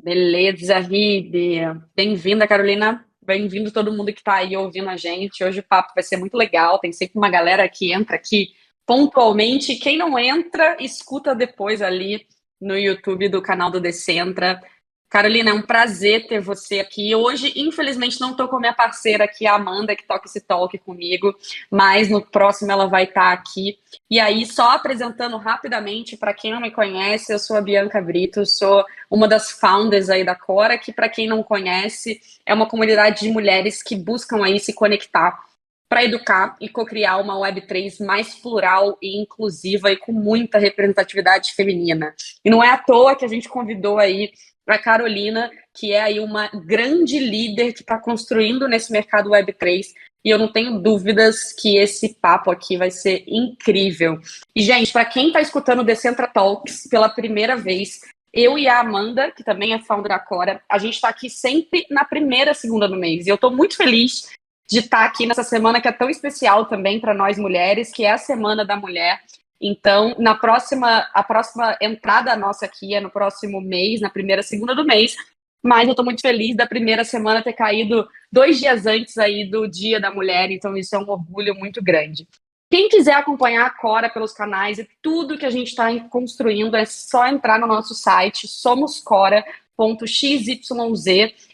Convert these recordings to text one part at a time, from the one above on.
Beleza, Ribe. Bem-vinda, Carolina. Bem-vindo todo mundo que está aí ouvindo a gente. Hoje o papo vai ser muito legal. Tem sempre uma galera que entra aqui pontualmente. Quem não entra, escuta depois ali no YouTube do canal do Decentra. Carolina, é um prazer ter você aqui. Hoje, infelizmente, não estou com a minha parceira aqui, a Amanda, que toca esse talk comigo, mas no próximo ela vai estar aqui. E aí, só apresentando rapidamente, para quem não me conhece, eu sou a Bianca Brito, sou uma das founders aí da Cora, que para quem não conhece, é uma comunidade de mulheres que buscam aí se conectar para educar e co-criar uma Web3 mais plural e inclusiva e com muita representatividade feminina. E não é à toa que a gente convidou aí a Carolina, que é aí uma grande líder que está construindo nesse mercado Web3, e eu não tenho dúvidas que esse papo aqui vai ser incrível. E, gente, para quem está escutando o Decentra Talks pela primeira vez, eu e a Amanda, que também é founder da Cora, a gente está aqui sempre na primeira segunda do mês. E eu estou muito feliz de estar aqui nessa semana que é tão especial também para nós mulheres, que é a Semana da Mulher. Então, a próxima entrada nossa aqui é no próximo mês, na primeira segunda do mês. Mas eu estou muito feliz da primeira semana ter caído 2 dias antes aí do Dia da Mulher. Então, isso é um orgulho muito grande. Quem quiser acompanhar a Cora pelos canais e tudo que a gente está construindo, é só entrar no nosso site, somoscora.xyz,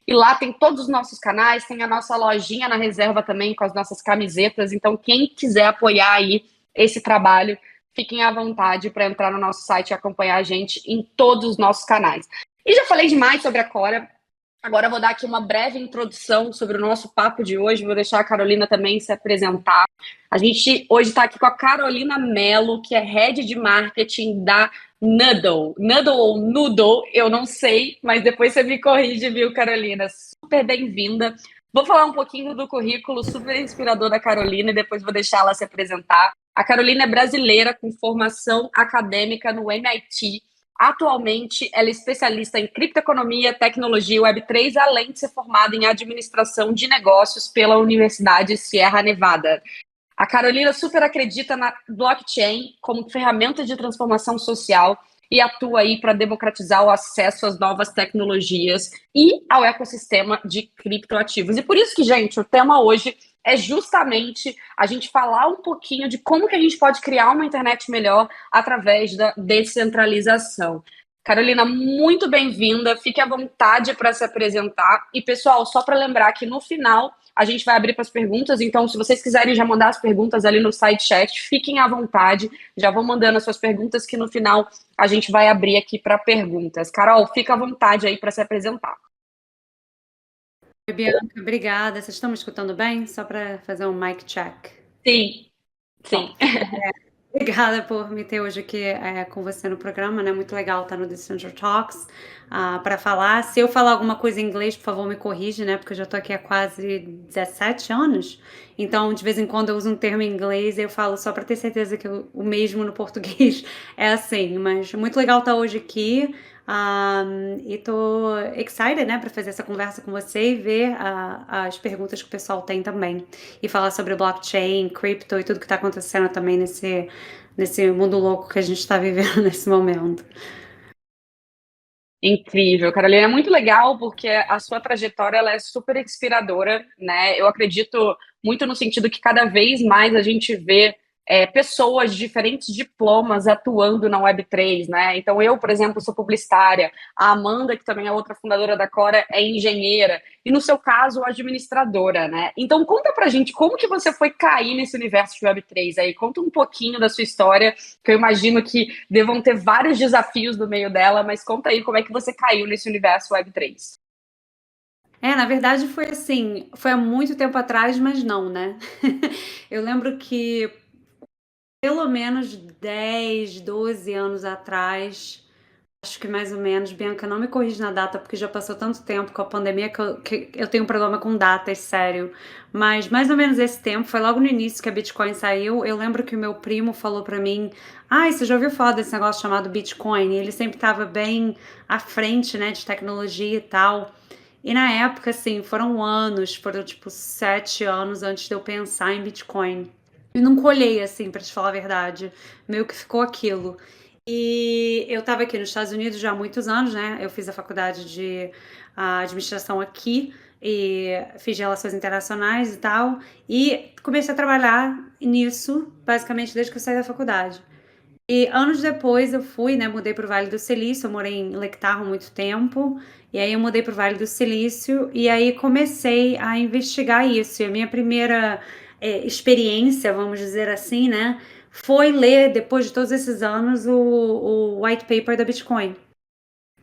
e lá tem todos os nossos canais, tem a nossa lojinha na reserva também com as nossas camisetas. Então, quem quiser apoiar aí esse trabalho, fiquem à vontade para entrar no nosso site e acompanhar a gente em todos os nossos canais. E já falei demais sobre a Cora. Agora eu vou dar aqui uma breve introdução sobre o nosso papo de hoje. Vou deixar a Carolina também se apresentar. A gente hoje está aqui com a Carolina Mello, que é Head de Marketing da Noodle. Noodle ou Noodle, eu não sei, mas depois você me corrige, viu, Carolina? Super bem-vinda. Vou falar um pouquinho do currículo super inspirador da Carolina e depois vou deixar ela se apresentar. A Carolina é brasileira com formação acadêmica no MIT. Atualmente, ela é especialista em criptoeconomia, tecnologia e Web3, além de ser formada em administração de negócios pela Universidade Sierra Nevada. A Carolina super acredita na blockchain como ferramenta de transformação social e atua aí para democratizar o acesso às novas tecnologias e ao ecossistema de criptoativos. E por isso que, gente, o tema hoje é justamente a gente falar um pouquinho de como que a gente pode criar uma internet melhor através da descentralização. Carolina, muito bem-vinda. Fique à vontade para se apresentar. E, pessoal, só para lembrar que no final a gente vai abrir para as perguntas, então se vocês quiserem já mandar as perguntas ali no site chat, fiquem à vontade, já vão mandando as suas perguntas que no final a gente vai abrir aqui para perguntas. Carol, fica à vontade aí para se apresentar. Oi, Bianca, obrigada. Vocês estão me escutando bem? Só para fazer um mic check. Sim, Bom, sim. obrigada por me ter hoje aqui com você no programa, né? Muito legal estar no Decentral Talks para falar. Se eu falar alguma coisa em inglês, por favor, me corrige, né? Porque eu já estou aqui há quase 17 anos. Então, de vez em quando eu uso um termo em inglês e eu falo só para ter certeza que o mesmo no português é assim. Mas muito legal estar hoje aqui. E tô excited, né, para fazer essa conversa com você e ver as perguntas que o pessoal tem também. E falar sobre blockchain, crypto e tudo que está acontecendo também nesse mundo louco que a gente está vivendo nesse momento. Incrível, Carolina, é muito legal porque a sua trajetória ela é super inspiradora, né? Eu acredito muito no sentido que cada vez mais a gente vê pessoas de diferentes diplomas atuando na Web3, né? Então eu, por exemplo, sou publicitária, a Amanda, que também é outra fundadora da Cora, é engenheira, e no seu caso, administradora, né? Então conta pra gente como que você foi cair nesse universo de Web3 aí, conta um pouquinho da sua história, que eu imagino que devam ter vários desafios no meio dela, mas conta aí como é que você caiu nesse universo Web3. Na verdade foi assim, foi há muito tempo atrás, mas não, né? Eu lembro que pelo menos 10, 12 anos atrás, acho que mais ou menos, Bianca, não me corrige na data, porque já passou tanto tempo com a pandemia que eu tenho um problema com datas, sério. Mas mais ou menos esse tempo, foi logo no início que a Bitcoin saiu. Eu lembro que o meu primo falou pra mim: "Ai, você já ouviu falar desse negócio chamado Bitcoin?" E ele sempre tava bem à frente, né, de tecnologia e tal. E na época, assim, foram tipo 7 anos antes de eu pensar em Bitcoin. E não colhei, assim, pra te falar a verdade. Meio que ficou aquilo. E eu estava aqui nos Estados Unidos já há muitos anos, né? Eu fiz a faculdade de administração aqui e fiz relações internacionais e tal. E comecei a trabalhar nisso, basicamente, desde que eu saí da faculdade. E anos depois eu fui, né? Mudei para o Vale do Silício, eu morei em Lake Tahoe há muito tempo. E aí eu mudei para o Vale do Silício e aí comecei a investigar isso. E a minha primeira experiência, vamos dizer assim, né? Foi ler, depois de todos esses anos, o white paper da Bitcoin.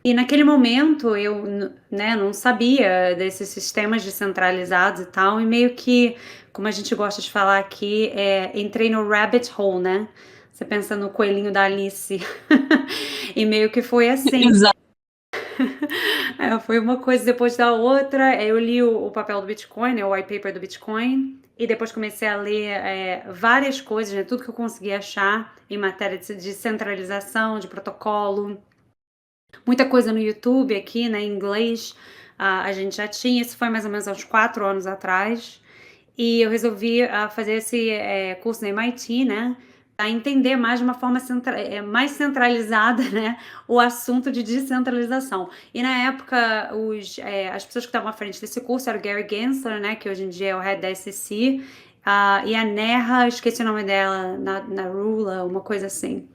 E naquele momento eu, né, não sabia desses sistemas descentralizados e tal, e meio que, como a gente gosta de falar aqui, entrei no rabbit hole, né? Você pensa no coelhinho da Alice. E meio que foi assim. Exato. Foi uma coisa depois da outra. Eu li o papel do Bitcoin, né, o white paper do Bitcoin, e depois comecei a ler várias coisas, né, tudo que eu consegui achar em matéria de descentralização, de protocolo. Muita coisa no YouTube aqui, né, em inglês, a gente já tinha. Isso foi mais ou menos há uns 4 anos atrás. E eu resolvi fazer esse curso na MIT, né, para entender mais de uma forma mais centralizada, né, o assunto de descentralização. E na época, as pessoas que estavam à frente desse curso eram o Gary Gensler, né, que hoje em dia é o head da SEC, e a Neha, esqueci o nome dela, Narula, uma coisa assim.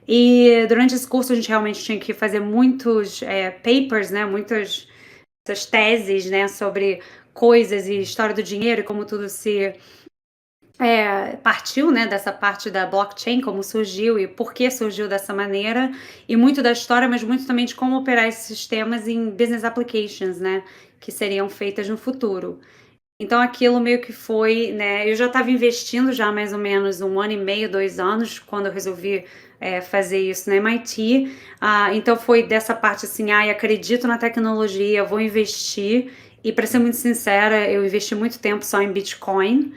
E durante esse curso a gente realmente tinha que fazer muitos papers, né, muitas teses, né, sobre coisas e história do dinheiro e como tudo se partiu, né, dessa parte da blockchain, como surgiu e por que surgiu dessa maneira, e muito da história, mas muito também de como operar esses sistemas em business applications, né, que seriam feitas no futuro. Então aquilo meio que foi, né, eu já estava investindo já há mais ou menos 1 ano e meio, 2 anos, quando eu resolvi fazer isso na MIT, então foi dessa parte assim, acredito na tecnologia, vou investir, e para ser muito sincera, eu investi muito tempo só em Bitcoin,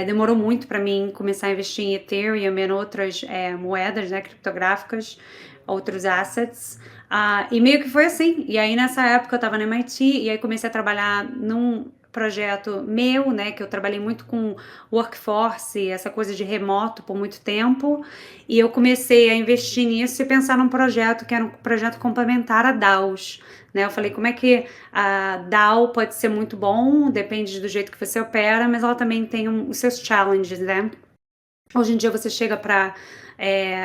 demorou muito para mim começar a investir em Ethereum e em outras moedas, né, criptográficas, outros assets, e meio que foi assim. E aí nessa época eu estava na MIT e aí comecei a trabalhar num projeto meu, né, que eu trabalhei muito com workforce, essa coisa de remoto por muito tempo, e eu comecei a investir nisso e pensar num projeto que era um projeto complementar a DAOs, né? Eu falei, como é que a DAO pode ser muito bom, depende do jeito que você opera, mas ela também tem os seus challenges, né? Hoje em dia você chega para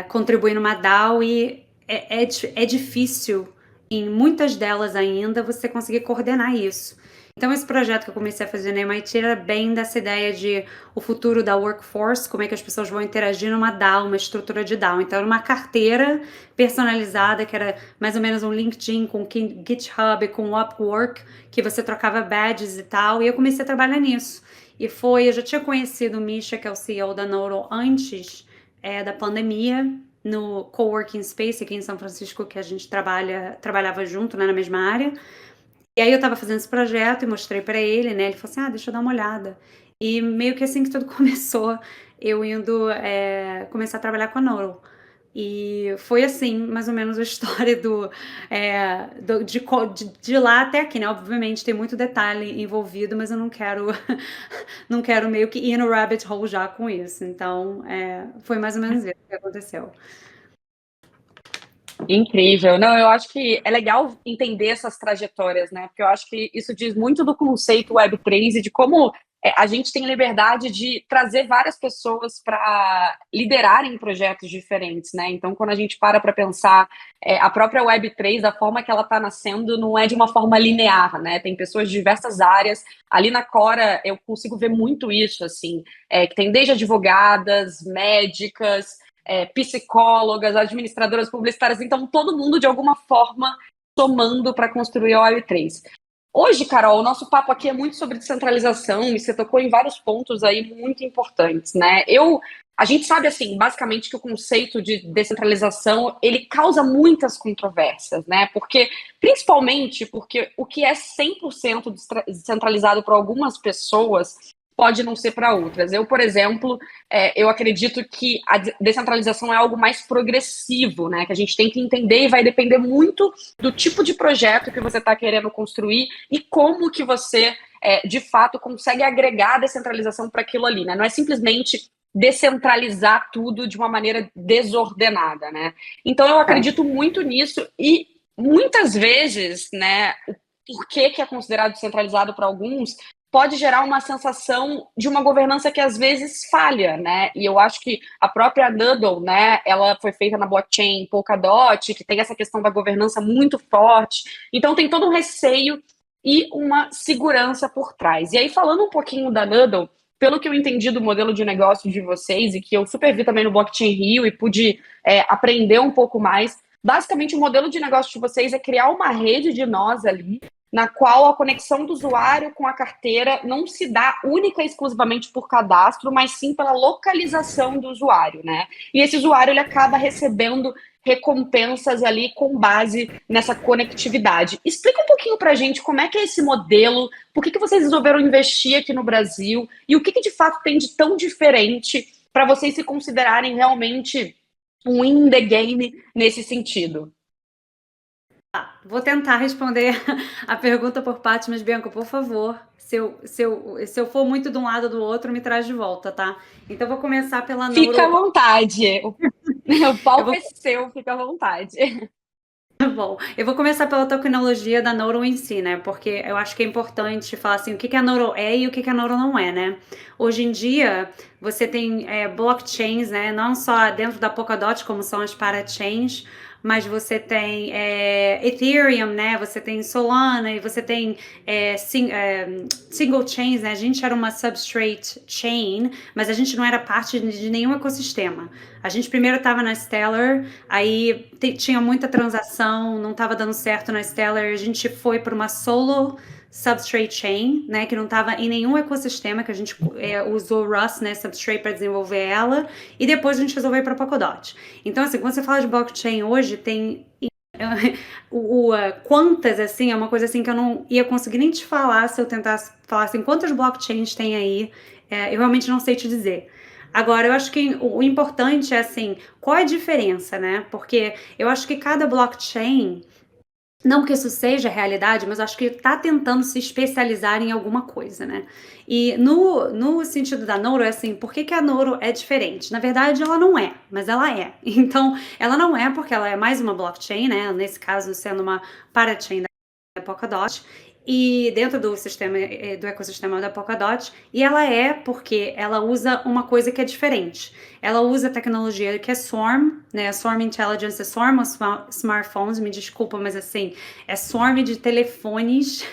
contribuir numa DAO e é difícil, em muitas delas ainda, você conseguir coordenar isso. Então esse projeto que eu comecei a fazer na MIT era bem dessa ideia de o futuro da workforce, como é que as pessoas vão interagir numa DAO, uma estrutura de DAO. Então era uma carteira personalizada, que era mais ou menos um LinkedIn com GitHub, com Upwork, que você trocava badges e tal, e eu comecei a trabalhar nisso. Eu já tinha conhecido o Misha, que é o CEO da Nodle, antes da pandemia, no Coworking Space aqui em São Francisco, que a gente trabalhava junto, né, na mesma área. E aí eu tava fazendo esse projeto e mostrei pra ele, né, ele falou assim, deixa eu dar uma olhada. E meio que assim que tudo começou, eu indo começar a trabalhar com a Nodle. E foi assim, mais ou menos, a história de lá até aqui, né? Obviamente tem muito detalhe envolvido, mas eu não quero não quero meio que ir no rabbit hole já com isso. Então, foi mais ou menos isso que aconteceu. Incrível. Não, eu acho que é legal entender essas trajetórias, né? Porque eu acho que isso diz muito do conceito Web3 e de como a gente tem liberdade de trazer várias pessoas para liderarem projetos diferentes, né? Então, quando a gente para pensar a própria Web3, da forma que ela está nascendo, não é de uma forma linear, né? Tem pessoas de diversas áreas. Ali na Cora, eu consigo ver muito isso, assim, que tem desde advogadas, médicas, psicólogas, administradoras publicitárias, então todo mundo de alguma forma somando para construir a Web3. Hoje, Carol, o nosso papo aqui é muito sobre descentralização e você tocou em vários pontos aí muito importantes, né? A gente sabe, assim, basicamente que o conceito de descentralização, ele causa muitas controvérsias, né? Principalmente porque o que é 100% descentralizado para algumas pessoas pode não ser para outras. Eu, por exemplo, eu acredito que a descentralização é algo mais progressivo, né? Que a gente tem que entender e vai depender muito do tipo de projeto que você está querendo construir e como que você, de fato, consegue agregar a descentralização para aquilo ali, né? Não é simplesmente descentralizar tudo de uma maneira desordenada, né? Então eu acredito muito nisso e muitas vezes, né, o porquê que é considerado centralizado para alguns pode gerar uma sensação de uma governança que às vezes falha, né? E eu acho que a própria Noodle, né, ela foi feita na blockchain Polkadot, que tem essa questão da governança muito forte. Então tem todo um receio e uma segurança por trás. E aí, falando um pouquinho da Noodle, pelo que eu entendi do modelo de negócio de vocês, e que eu super vi também no Blockchain Rio e pude aprender um pouco mais, basicamente o modelo de negócio de vocês é criar uma rede de nós ali, na qual a conexão do usuário com a carteira não se dá única e exclusivamente por cadastro, mas sim pela localização do usuário, né? E esse usuário ele acaba recebendo recompensas ali com base nessa conectividade. Explica um pouquinho para a gente como é que é esse modelo, por que vocês resolveram investir aqui no Brasil e o que de fato tem de tão diferente para vocês se considerarem realmente um in the game nesse sentido. Vou tentar responder a pergunta por partes, mas Bianca, por favor, se eu for muito de um lado ou do outro, me traz de volta, tá? Então vou começar pela Noodle. Fica à vontade. O palco é seu, fica à vontade. Tá bom, eu vou começar pela tecnologia da Noodle em si, né? Porque eu acho que é importante falar assim, o que a Noodle é e o que a Noodle não é, né? Hoje em dia, você tem blockchains, né? Não só dentro da Polkadot, como são as parachains, mas você tem Ethereum, né? Você tem Solana e você tem single chains, né? A gente era uma substrate chain, mas a gente não era parte de nenhum ecossistema. A gente primeiro estava na Stellar, aí tinha muita transação, não estava dando certo na Stellar, a gente foi para uma solo substrate chain, né, que não estava em nenhum ecossistema, que a gente usou Rust, né, substrate para desenvolver ela, e depois a gente resolveu ir para Polkadot. Então, assim, quando você fala de blockchain hoje, tem quantas, assim, é uma coisa assim que eu não ia conseguir nem te falar se eu tentasse falar assim, quantas blockchains tem aí, eu realmente não sei te dizer. Agora, eu acho que o importante é, assim, qual é a diferença, né? Porque eu acho que cada blockchain, não que isso seja realidade, mas acho que está tentando se especializar em alguma coisa, né? E no sentido da Noodle, é assim, por que a Noodle é diferente? Na verdade, ela não é, mas ela é. Então, ela não é porque ela é mais uma blockchain, né? Nesse caso, sendo uma parachain da Polkadot, e dentro do sistema, do ecossistema da Polkadot, e ela é porque ela usa uma coisa que é diferente. Ela usa tecnologia que é Swarm, né? Swarm Intelligence, é Swarm os smartphones, me desculpa, mas assim, é Swarm de telefones.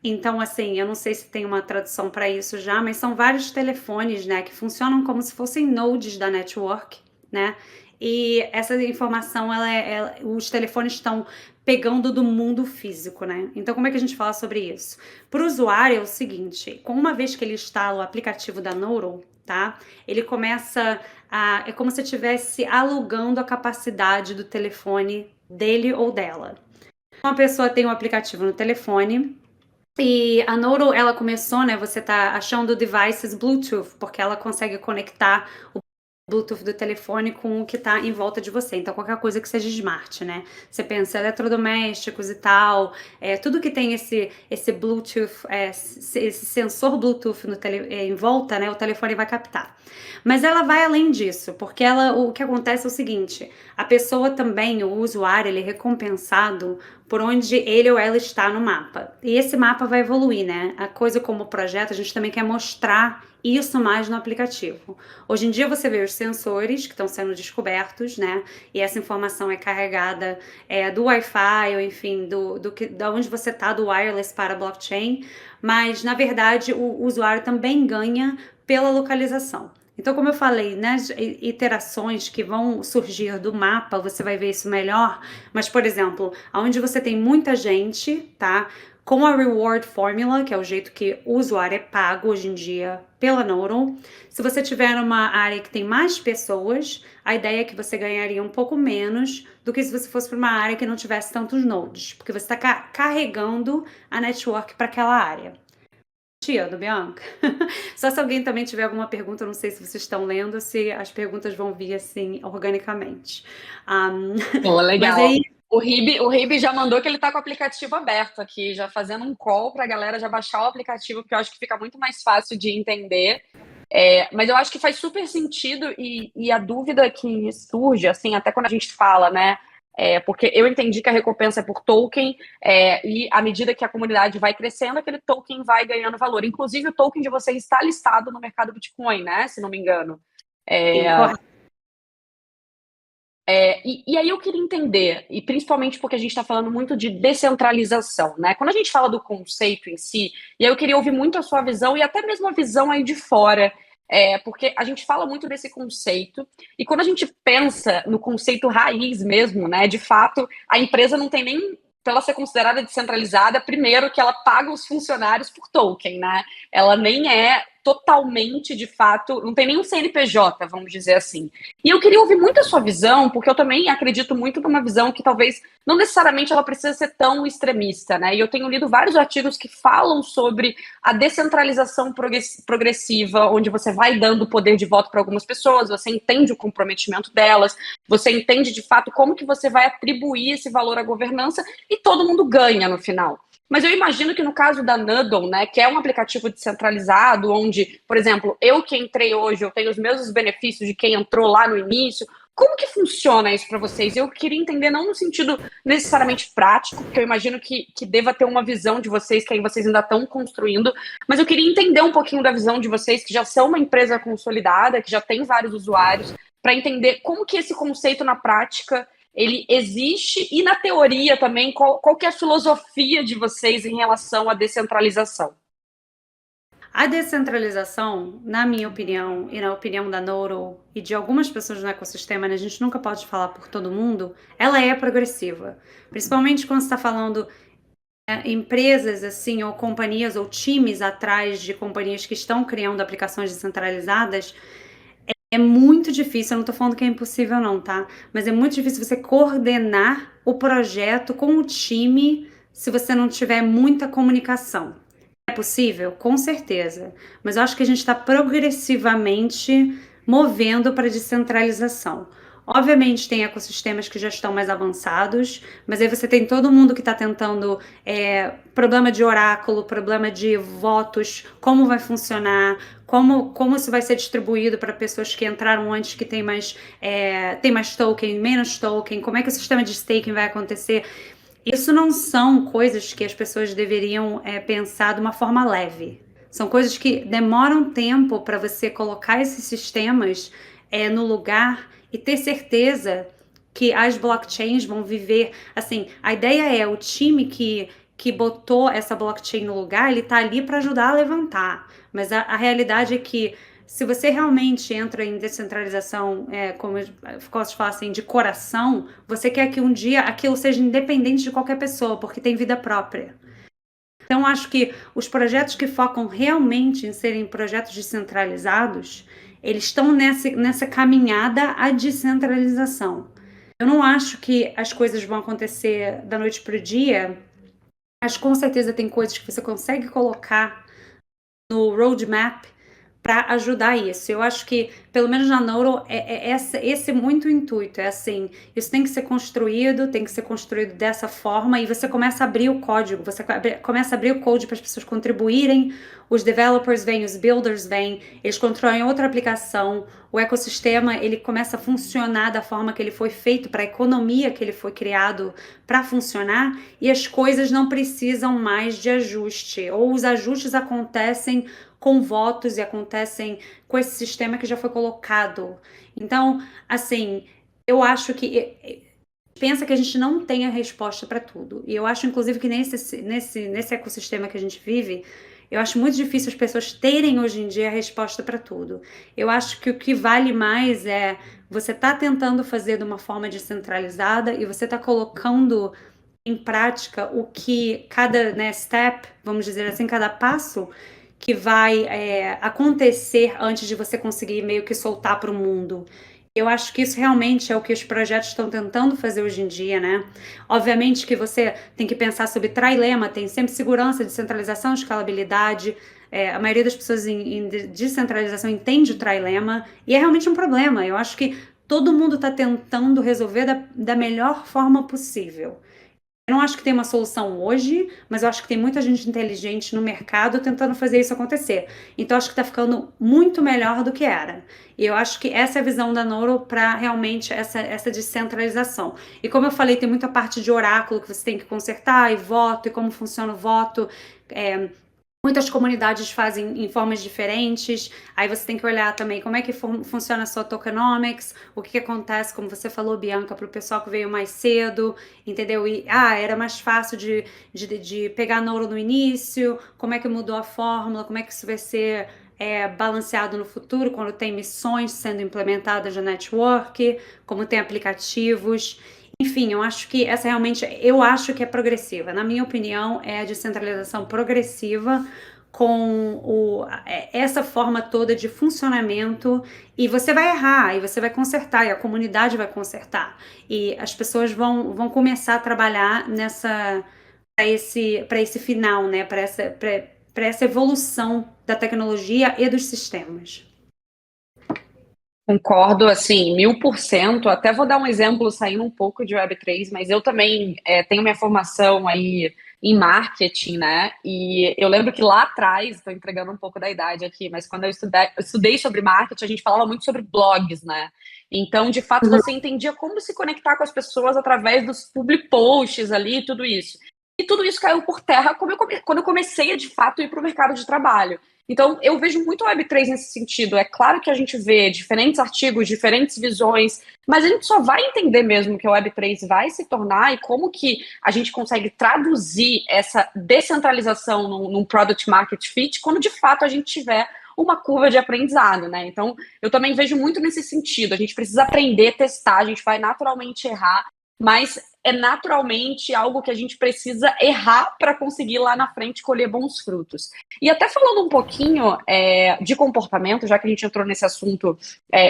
Então, assim, eu não sei se tem uma tradução para isso já, mas são vários telefones, né, que funcionam como se fossem nodes da network, né? E essa informação, os telefones estão pegando do mundo físico, né? Então, como é que a gente fala sobre isso? Para o usuário é o seguinte, com uma vez que ele instala o aplicativo da Noodle, tá? Ele começa é como se estivesse alugando a capacidade do telefone dele ou dela. Uma pessoa tem um aplicativo no telefone e a Noodle, ela começou, né? Você tá achando devices Bluetooth, porque ela consegue conectar o Bluetooth do telefone com o que está em volta de você. Então, qualquer coisa que seja smart, né? Você pensa eletrodomésticos e tal, tudo que tem esse Bluetooth, esse sensor Bluetooth em volta, né? O telefone vai captar. Mas ela vai além disso, porque o que acontece é o seguinte, a pessoa também, o usuário, ele é recompensado por onde ele ou ela está no mapa. E esse mapa vai evoluir, né? A coisa como projeto, a gente também quer mostrar isso mais no aplicativo. Hoje em dia você vê os sensores que estão sendo descobertos, né? E essa informação é carregada do Wi-Fi, ou enfim, da onde você está, do wireless para a blockchain. Mas, na verdade, o usuário também ganha pela localização. Então, como eu falei, nas iterações que vão surgir do mapa, você vai ver isso melhor. Mas, por exemplo, onde você tem muita gente, tá? Com a Reward Formula, que é o jeito que o usuário é pago hoje em dia pela Noodle, se você tiver uma área que tem mais pessoas, a ideia é que você ganharia um pouco menos do que se você fosse para uma área que não tivesse tantos nodes, porque você está carregando a network para aquela área. Tiando, Bianca. Só se alguém também tiver alguma pergunta, eu não sei se vocês estão lendo, se as perguntas vão vir assim organicamente. Legal. Mas aí, o Ribe já mandou que ele está com o aplicativo aberto aqui, já fazendo um call para a galera já baixar o aplicativo, porque eu acho que fica muito mais fácil de entender. Mas eu acho que faz super sentido e a dúvida que surge, assim, até quando a gente fala, né? Porque eu entendi que a recompensa é por token, e à medida que a comunidade vai crescendo, aquele token vai ganhando valor. Inclusive, o token de vocês está listado no mercado Bitcoin, né? Se não me engano. Sim, correto. E aí eu queria entender, e principalmente porque a gente está falando muito de descentralização, né? Quando a gente fala do conceito em si, e aí eu queria ouvir muito a sua visão e até mesmo a visão aí de fora, porque a gente fala muito desse conceito, e quando a gente pensa no conceito raiz mesmo, né? De fato, a empresa não tem nem, para ela ser considerada descentralizada, primeiro que ela paga os funcionários por token, né? Ela nem é totalmente, de fato, não tem nenhum CNPJ, vamos dizer assim. E eu queria ouvir muito a sua visão, porque eu também acredito muito numa visão que talvez não necessariamente ela precisa ser tão extremista, né? E eu tenho lido vários artigos que falam sobre a descentralização progressiva, onde você vai dando poder de voto para algumas pessoas, você entende o comprometimento delas, você entende de fato como que você vai atribuir esse valor à governança e todo mundo ganha no final. Mas eu imagino que no caso da Noodle, né, que é um aplicativo descentralizado, onde, por exemplo, eu que entrei hoje, eu tenho os mesmos benefícios de quem entrou lá no início. Como que funciona isso para vocês? Eu queria entender, não no sentido necessariamente prático, porque eu imagino que deva ter uma visão de vocês, que aí vocês ainda estão construindo, mas eu queria entender um pouquinho da visão de vocês, que já são uma empresa consolidada, que já tem vários usuários, para entender como que esse conceito na prática ele existe e na teoria também, qual que é a filosofia de vocês em relação à descentralização? A descentralização, na minha opinião e na opinião da Nodle e de algumas pessoas no ecossistema, né, a gente nunca pode falar por todo mundo, ela é progressiva. Principalmente quando você está falando empresas assim, ou companhias ou times atrás de companhias que estão criando aplicações descentralizadas. É muito difícil, eu não tô falando que é impossível não, tá? Mas é muito difícil você coordenar o projeto com o time se você não tiver muita comunicação. É possível? Com certeza. Mas eu acho que a gente está progressivamente movendo para a descentralização. Obviamente tem ecossistemas que já estão mais avançados, mas aí você tem todo mundo que está tentando problema de oráculo, problema de votos, como vai funcionar, como isso vai ser distribuído para pessoas que entraram antes, que tem mais token, menos token, como é que o sistema de staking vai acontecer. Isso não são coisas que as pessoas deveriam pensar de uma forma leve. São coisas que demoram tempo para você colocar esses sistemas no lugar e ter certeza que as blockchains vão viver. Assim, a ideia é o time que botou essa blockchain no lugar, ele está ali para ajudar a levantar. Mas a realidade é que se você realmente entra em descentralização, como eu gosto de falar assim, de coração, você quer que um dia aquilo seja independente de qualquer pessoa, porque tem vida própria. Então, acho que os projetos que focam realmente em serem projetos descentralizados, eles estão nessa caminhada à descentralização. Eu não acho que as coisas vão acontecer da noite para o dia, mas com certeza tem coisas que você consegue colocar no roadmap para ajudar isso. Eu acho que, pelo menos na Nodle, esse muito intuito. É assim, isso tem que ser construído dessa forma, e você começa a abrir o código, você começa a abrir o code para as pessoas contribuírem, os developers vêm, os builders vêm, eles constroem outra aplicação, o ecossistema ele começa a funcionar da forma que ele foi feito, para a economia que ele foi criado para funcionar, e as coisas não precisam mais de ajuste, ou os ajustes acontecem com votos e acontecem com esse sistema que já foi colocado. Então, assim, eu acho que pensa que a gente não tem a resposta para tudo. E eu acho, inclusive, que nesse ecossistema que a gente vive, eu acho muito difícil as pessoas terem hoje em dia a resposta para tudo. Eu acho que o que vale mais é você tá tentando fazer de uma forma descentralizada e você tá colocando em prática o que cada step, vamos dizer assim, cada passo que vai acontecer antes de você conseguir meio que soltar para o mundo. Eu acho que isso realmente é o que os projetos estão tentando fazer hoje em dia, né? Obviamente que você tem que pensar sobre trilema, tem sempre segurança, descentralização, escalabilidade. A maioria das pessoas em descentralização entende o trilema e é realmente um problema. Eu acho que todo mundo está tentando resolver da melhor forma possível. Eu não acho que tem uma solução hoje, mas eu acho que tem muita gente inteligente no mercado tentando fazer isso acontecer. Então, acho que está ficando muito melhor do que era. E eu acho que essa é a visão da Noro para realmente essa descentralização. E como eu falei, tem muita parte de oráculo que você tem que consertar, e voto, e como funciona o voto. É, muitas comunidades fazem em formas diferentes, aí você tem que olhar também como é que funciona a sua tokenomics, o que acontece, como você falou, Bianca, para o pessoal que veio mais cedo, entendeu? E, era mais fácil de pegar Noro no início, como é que mudou a fórmula, como é que isso vai ser balanceado no futuro, quando tem missões sendo implementadas no network, como tem aplicativos. Enfim, eu acho que essa realmente, eu acho que é progressiva. Na minha opinião, é a descentralização progressiva com essa forma toda de funcionamento, e você vai errar, e você vai consertar, e a comunidade vai consertar, e as pessoas vão começar a trabalhar para esse final, né? Para essa evolução da tecnologia e dos sistemas. Concordo, assim, 1000%. Até vou dar um exemplo saindo um pouco de Web3, mas eu também tenho minha formação aí em marketing, né? E eu lembro que lá atrás, estou entregando um pouco da idade aqui, mas quando eu estudei sobre marketing, a gente falava muito sobre blogs, né? Então, de fato, você entendia como se conectar com as pessoas através dos public posts ali e tudo isso. E tudo isso caiu por terra quando eu comecei a, de fato, ir para o mercado de trabalho. Então, eu vejo muito Web3 nesse sentido. É claro que a gente vê diferentes artigos, diferentes visões, mas a gente só vai entender mesmo que a Web3 vai se tornar e como que a gente consegue traduzir essa descentralização num product market fit quando de fato a gente tiver uma curva de aprendizado, né? Então, eu também vejo muito nesse sentido. A gente precisa aprender, testar, a gente vai naturalmente errar, mas é naturalmente algo que a gente precisa errar para conseguir lá na frente colher bons frutos. E até falando um pouquinho de comportamento, já que a gente entrou nesse assunto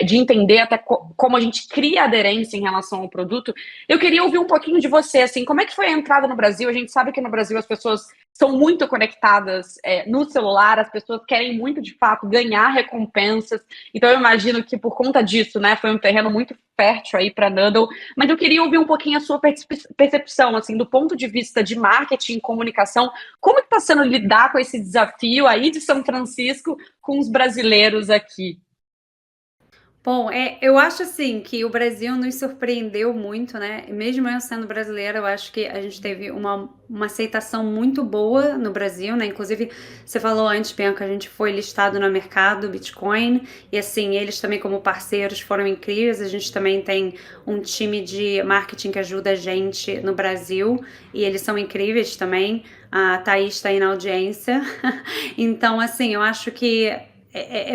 de entender até como a gente cria aderência em relação ao produto, eu queria ouvir um pouquinho de você, assim, como é que foi a entrada no Brasil? A gente sabe que no Brasil as pessoas são muito conectadas no celular, as pessoas querem muito, de fato, ganhar recompensas. Então, eu imagino que por conta disso, né, foi um terreno muito fértil aí para Nudle. Mas eu queria ouvir um pouquinho a sua percepção, assim, do ponto de vista de marketing e comunicação, como que está sendo lidar com esse desafio aí de São Francisco com os brasileiros aqui? Bom, eu acho assim que o Brasil nos surpreendeu muito, né? Mesmo eu sendo brasileira, eu acho que a gente teve uma aceitação muito boa no Brasil, né? Inclusive, você falou antes, Bianca, a gente foi listado no mercado Bitcoin, e assim, eles também como parceiros foram incríveis. A gente também tem um time de marketing que ajuda a gente no Brasil, e eles são incríveis também. A Thaís está aí na audiência. Então, assim, eu acho que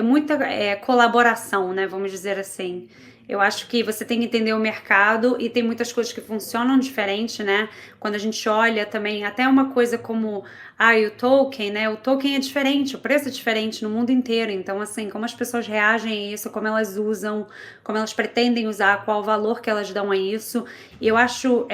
muita colaboração, né? Vamos dizer assim. Eu acho que você tem que entender o mercado, e tem muitas coisas que funcionam diferente, né? Quando a gente olha também, até uma coisa como o token, né? O token é diferente, o preço é diferente no mundo inteiro. Então, assim, como as pessoas reagem a isso, como elas usam, como elas pretendem usar, qual o valor que elas dão a isso. E eu acho que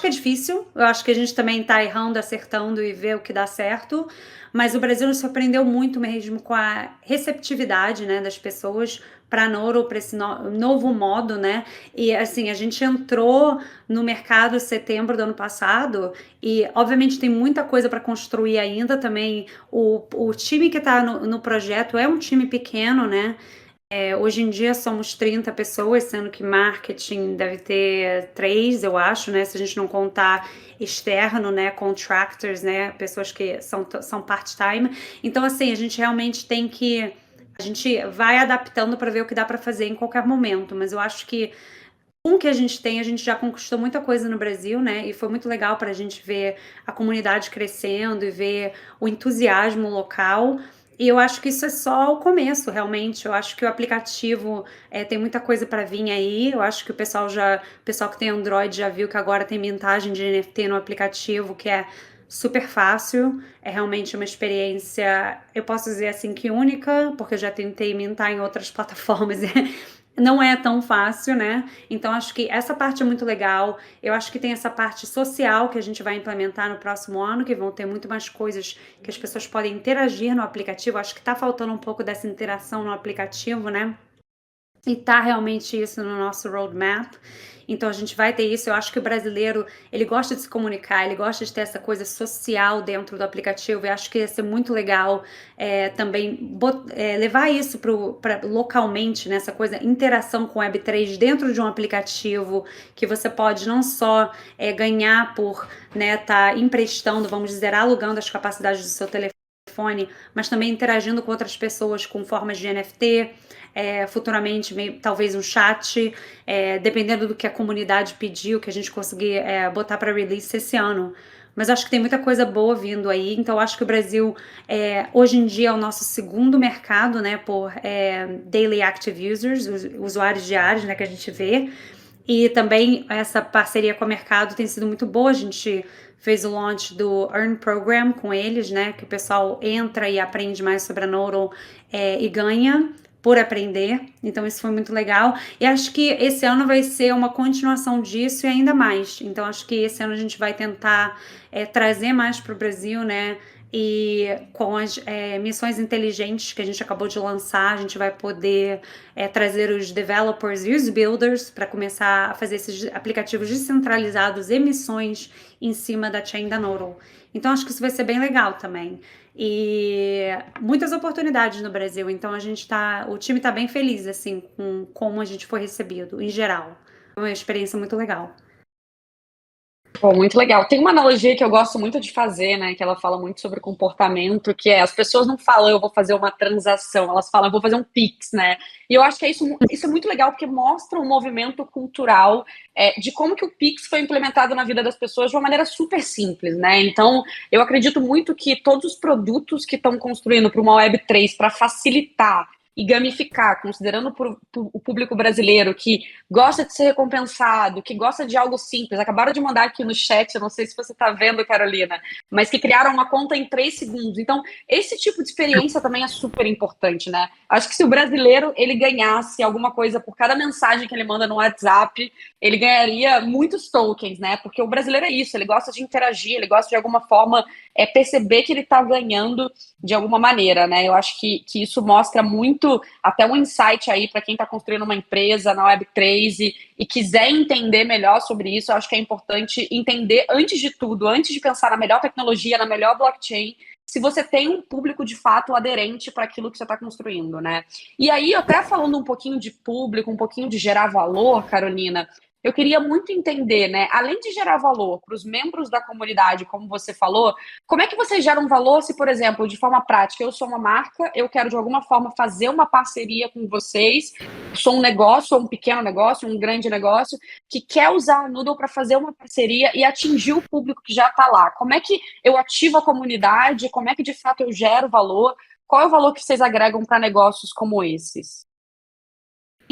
é difícil, eu acho que a gente também tá errando, acertando e vê o que dá certo, mas o Brasil nos surpreendeu muito mesmo com a receptividade, né, das pessoas para Noro, para esse novo modo, né? E assim, a gente entrou no mercado em setembro do ano passado, e obviamente tem muita coisa para construir ainda também. O time que está no projeto é um time pequeno, né? Hoje em dia somos 30 pessoas, sendo que marketing deve ter 3, eu acho, né? Se a gente não contar externo, né? Contractors, né? Pessoas que são part-time. Então, assim, a gente realmente tem que. A gente vai adaptando para ver o que dá para fazer em qualquer momento, mas eu acho que com o que a gente tem, a gente já conquistou muita coisa no Brasil, né? E foi muito legal para a gente ver a comunidade crescendo e ver o entusiasmo local. E eu acho que isso é só o começo, realmente. Eu acho que o aplicativo tem muita coisa para vir aí. Eu acho que o pessoal que tem Android já viu que agora tem mintagem de NFT no aplicativo, que é super fácil. É realmente uma experiência, eu posso dizer assim, que única, porque eu já tentei mintar em outras plataformas. Não é tão fácil, né? Então, acho que essa parte é muito legal. Eu acho que tem essa parte social que a gente vai implementar no próximo ano, que vão ter muito mais coisas que as pessoas podem interagir no aplicativo. Acho que tá faltando um pouco dessa interação no aplicativo, né? e tá realmente isso no nosso roadmap. Então a gente vai ter isso. Eu acho que o brasileiro, ele gosta de se comunicar, ele gosta de ter essa coisa social dentro do aplicativo. Eu acho que ia ser muito legal também levar isso para localmente, né, essa coisa, interação com Web3 dentro de um aplicativo, que você pode não só ganhar por, né, tá emprestando, vamos dizer, alugando as capacidades do seu telefone, mas também interagindo com outras pessoas com formas de NFT, futuramente talvez um chat, dependendo do que a comunidade pediu, que a gente conseguir botar para release esse ano. Mas acho que tem muita coisa boa vindo aí, então acho que o Brasil hoje em dia é o nosso segundo mercado, né, por daily active users, usuários diários, né, que a gente vê. E também essa parceria com o mercado tem sido muito boa. A gente fez o launch do Earn Program com eles, né? Que o pessoal entra e aprende mais sobre a Nodle e ganha por aprender. Então isso foi muito legal. E acho que esse ano vai ser uma continuação disso e ainda mais. Então acho que esse ano a gente vai tentar trazer mais para o Brasil, né? E com as missões inteligentes que a gente acabou de lançar, a gente vai poder trazer os developers e os builders para começar a fazer esses aplicativos descentralizados e missões em cima da chain da Nodle. Então acho que isso vai ser bem legal também. E muitas oportunidades no Brasil, então o time tá bem feliz assim com como a gente foi recebido em geral. Foi uma experiência muito legal. Pô, muito legal. Tem uma analogia que eu gosto muito de fazer, né? Que ela fala muito sobre comportamento, que é as pessoas não falam eu vou fazer uma transação, elas falam eu vou fazer um Pix, né? E eu acho que isso é muito legal porque mostra um movimento cultural de como que o Pix foi implementado na vida das pessoas de uma maneira super simples, né? Então, eu acredito muito que todos os produtos que estão construindo para uma Web3 para facilitar e gamificar, considerando o público brasileiro que gosta de ser recompensado, que gosta de algo simples. Acabaram de mandar aqui no chat, eu não sei se você está vendo, Carolina, mas que criaram uma conta em 3 segundos. Então, esse tipo de experiência também é super importante, né? Acho que se o brasileiro ele ganhasse alguma coisa por cada mensagem que ele manda no WhatsApp, ele ganharia muitos tokens, né? Porque o brasileiro é isso, ele gosta de interagir, ele gosta de alguma forma perceber que ele está ganhando de alguma maneira, né? Eu acho que isso mostra muito, até um insight aí para quem está construindo uma empresa na Web3 e quiser entender melhor sobre isso. Eu acho que é importante entender antes de tudo, antes de pensar na melhor tecnologia, na melhor blockchain, se você tem um público de fato aderente para aquilo que você está construindo, né? E aí, até falando um pouquinho de público, um pouquinho de gerar valor, Carolina, eu queria muito entender, né? Além de gerar valor para os membros da comunidade, como você falou, como é que você gera um valor se, por exemplo, de forma prática, eu sou uma marca, eu quero de alguma forma fazer uma parceria com vocês, sou um negócio, ou um pequeno negócio, um grande negócio, que quer usar a Noodle para fazer uma parceria e atingir o público que já está lá. Como é que eu ativo a comunidade? Como é que de fato eu gero valor? Qual é o valor que vocês agregam para negócios como esses?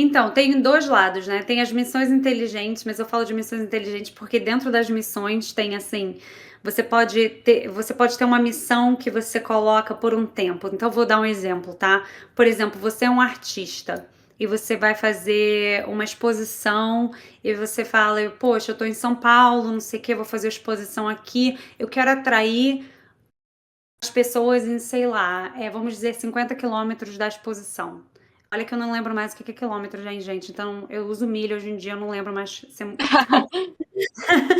Então, tem dois lados, né? Tem as missões inteligentes, mas eu falo de missões inteligentes porque dentro das missões tem assim, você pode ter uma missão que você coloca por um tempo. Então, eu vou dar um exemplo, tá? Por exemplo, você é um artista e você vai fazer uma exposição e você fala, poxa, eu tô em São Paulo, não sei o que, vou fazer exposição aqui, eu quero atrair as pessoas em, sei lá, vamos dizer 50 quilômetros da exposição. Olha que eu não lembro mais o que é quilômetro, gente. Então, eu uso milha hoje em dia, eu não lembro mais. Então,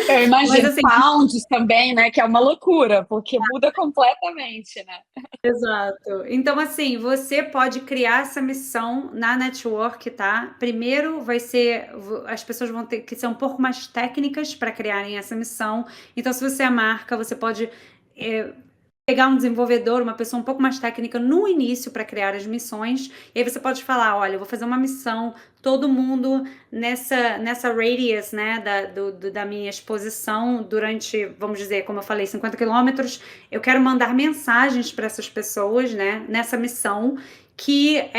Eu mas imagino assim, pounds também, né? Que é uma loucura, porque muda completamente, né? exato. Então, assim, você pode criar essa missão na network, tá? Primeiro vai ser, as pessoas vão ter que ser um pouco mais técnicas para criarem essa missão. Então, se você é marca, você pode pegar um desenvolvedor, uma pessoa um pouco mais técnica no início para criar as missões, e aí você pode falar, olha, eu vou fazer uma missão, todo mundo nessa radius, né, da minha exposição durante, vamos dizer, como eu falei, 50 quilômetros, eu quero mandar mensagens para essas pessoas, né, nessa missão, que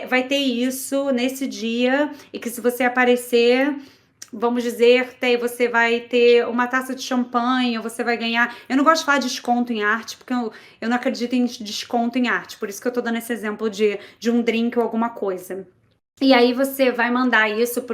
vai ter isso nesse dia, e que se você aparecer, vamos dizer, você vai ter uma taça de champanhe, ou você vai ganhar. Eu não gosto de falar de desconto em arte, porque eu não acredito em desconto em arte. Por isso que eu tô dando esse exemplo de um drink ou alguma coisa. E aí você vai mandar isso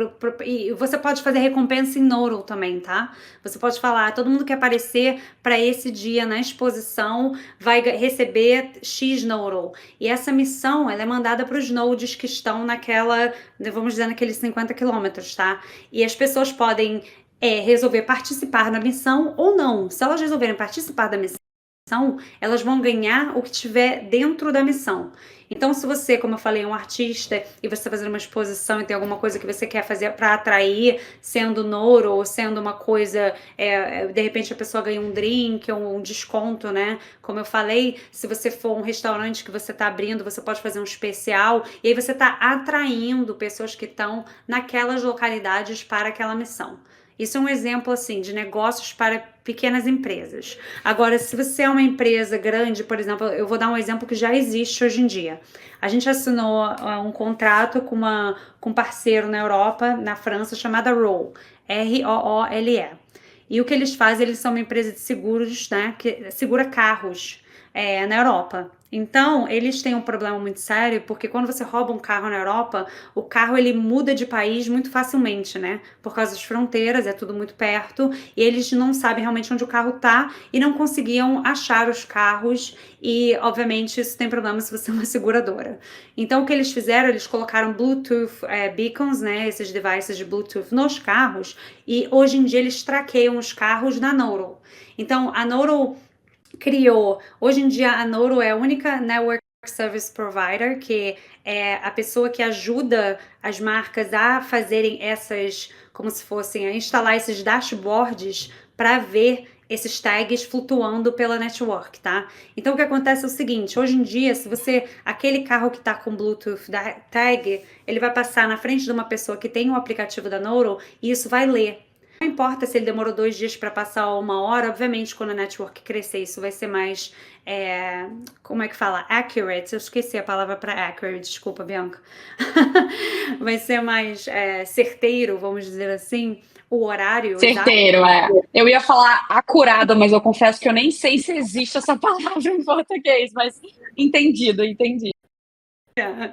e você pode fazer recompensa em Nodle também, tá? Você pode falar, todo mundo que aparecer para esse dia na exposição vai receber X Nodle. E essa missão, ela é mandada para os nodes que estão naquela, vamos dizer, naqueles 50 quilômetros, tá? E as pessoas podem resolver participar da missão ou não. Se elas resolverem participar da missão, elas vão ganhar o que tiver dentro da missão. Então, se você, como eu falei, é um artista e você está fazendo uma exposição e tem alguma coisa que você quer fazer para atrair, sendo Noro ou sendo uma coisa, de repente a pessoa ganha um drink ou um desconto, né? Como eu falei, se você for um restaurante que você está abrindo, você pode fazer um especial e aí você está atraindo pessoas que estão naquelas localidades para aquela missão. Isso é um exemplo assim de negócios para pequenas empresas. Agora, se você é uma empresa grande, por exemplo, eu vou dar um exemplo que já existe hoje em dia. A gente assinou um contrato com um parceiro na Europa, na França, chamada Roll, R-O-O-L-E. E o que eles fazem, eles são uma empresa de seguros, né, que segura carros na Europa. Então, eles têm um problema muito sério, porque quando você rouba um carro na Europa, o carro ele muda de país muito facilmente, né? Por causa das fronteiras, é tudo muito perto, e eles não sabem realmente onde o carro tá e não conseguiam achar os carros, e obviamente isso tem problema se você é uma seguradora. Então, o que eles fizeram, eles colocaram Bluetooth beacons, né? Esses devices de Bluetooth nos carros, e hoje em dia eles traqueiam os carros na Nodle. Então, a Nodle criou. Hoje em dia, a Nodle é a única network service provider, que é a pessoa que ajuda as marcas a fazerem essas, como se fossem, a instalar esses dashboards para ver esses tags flutuando pela network, tá? Então, o que acontece é o seguinte, hoje em dia, se você, aquele carro que tá com Bluetooth da tag, ele vai passar na frente de uma pessoa que tem o aplicativo da Nodle e isso vai ler. Não importa se ele demorou 2 dias para passar ou 1 hora, obviamente quando a network crescer isso vai ser mais, como é que fala? Accurate, eu esqueci a palavra para accurate, desculpa, Bianca. Vai ser mais certeiro, vamos dizer assim, o horário exato. Certeiro, Eu ia falar acurado, mas eu confesso que eu nem sei se existe essa palavra em português, mas entendido.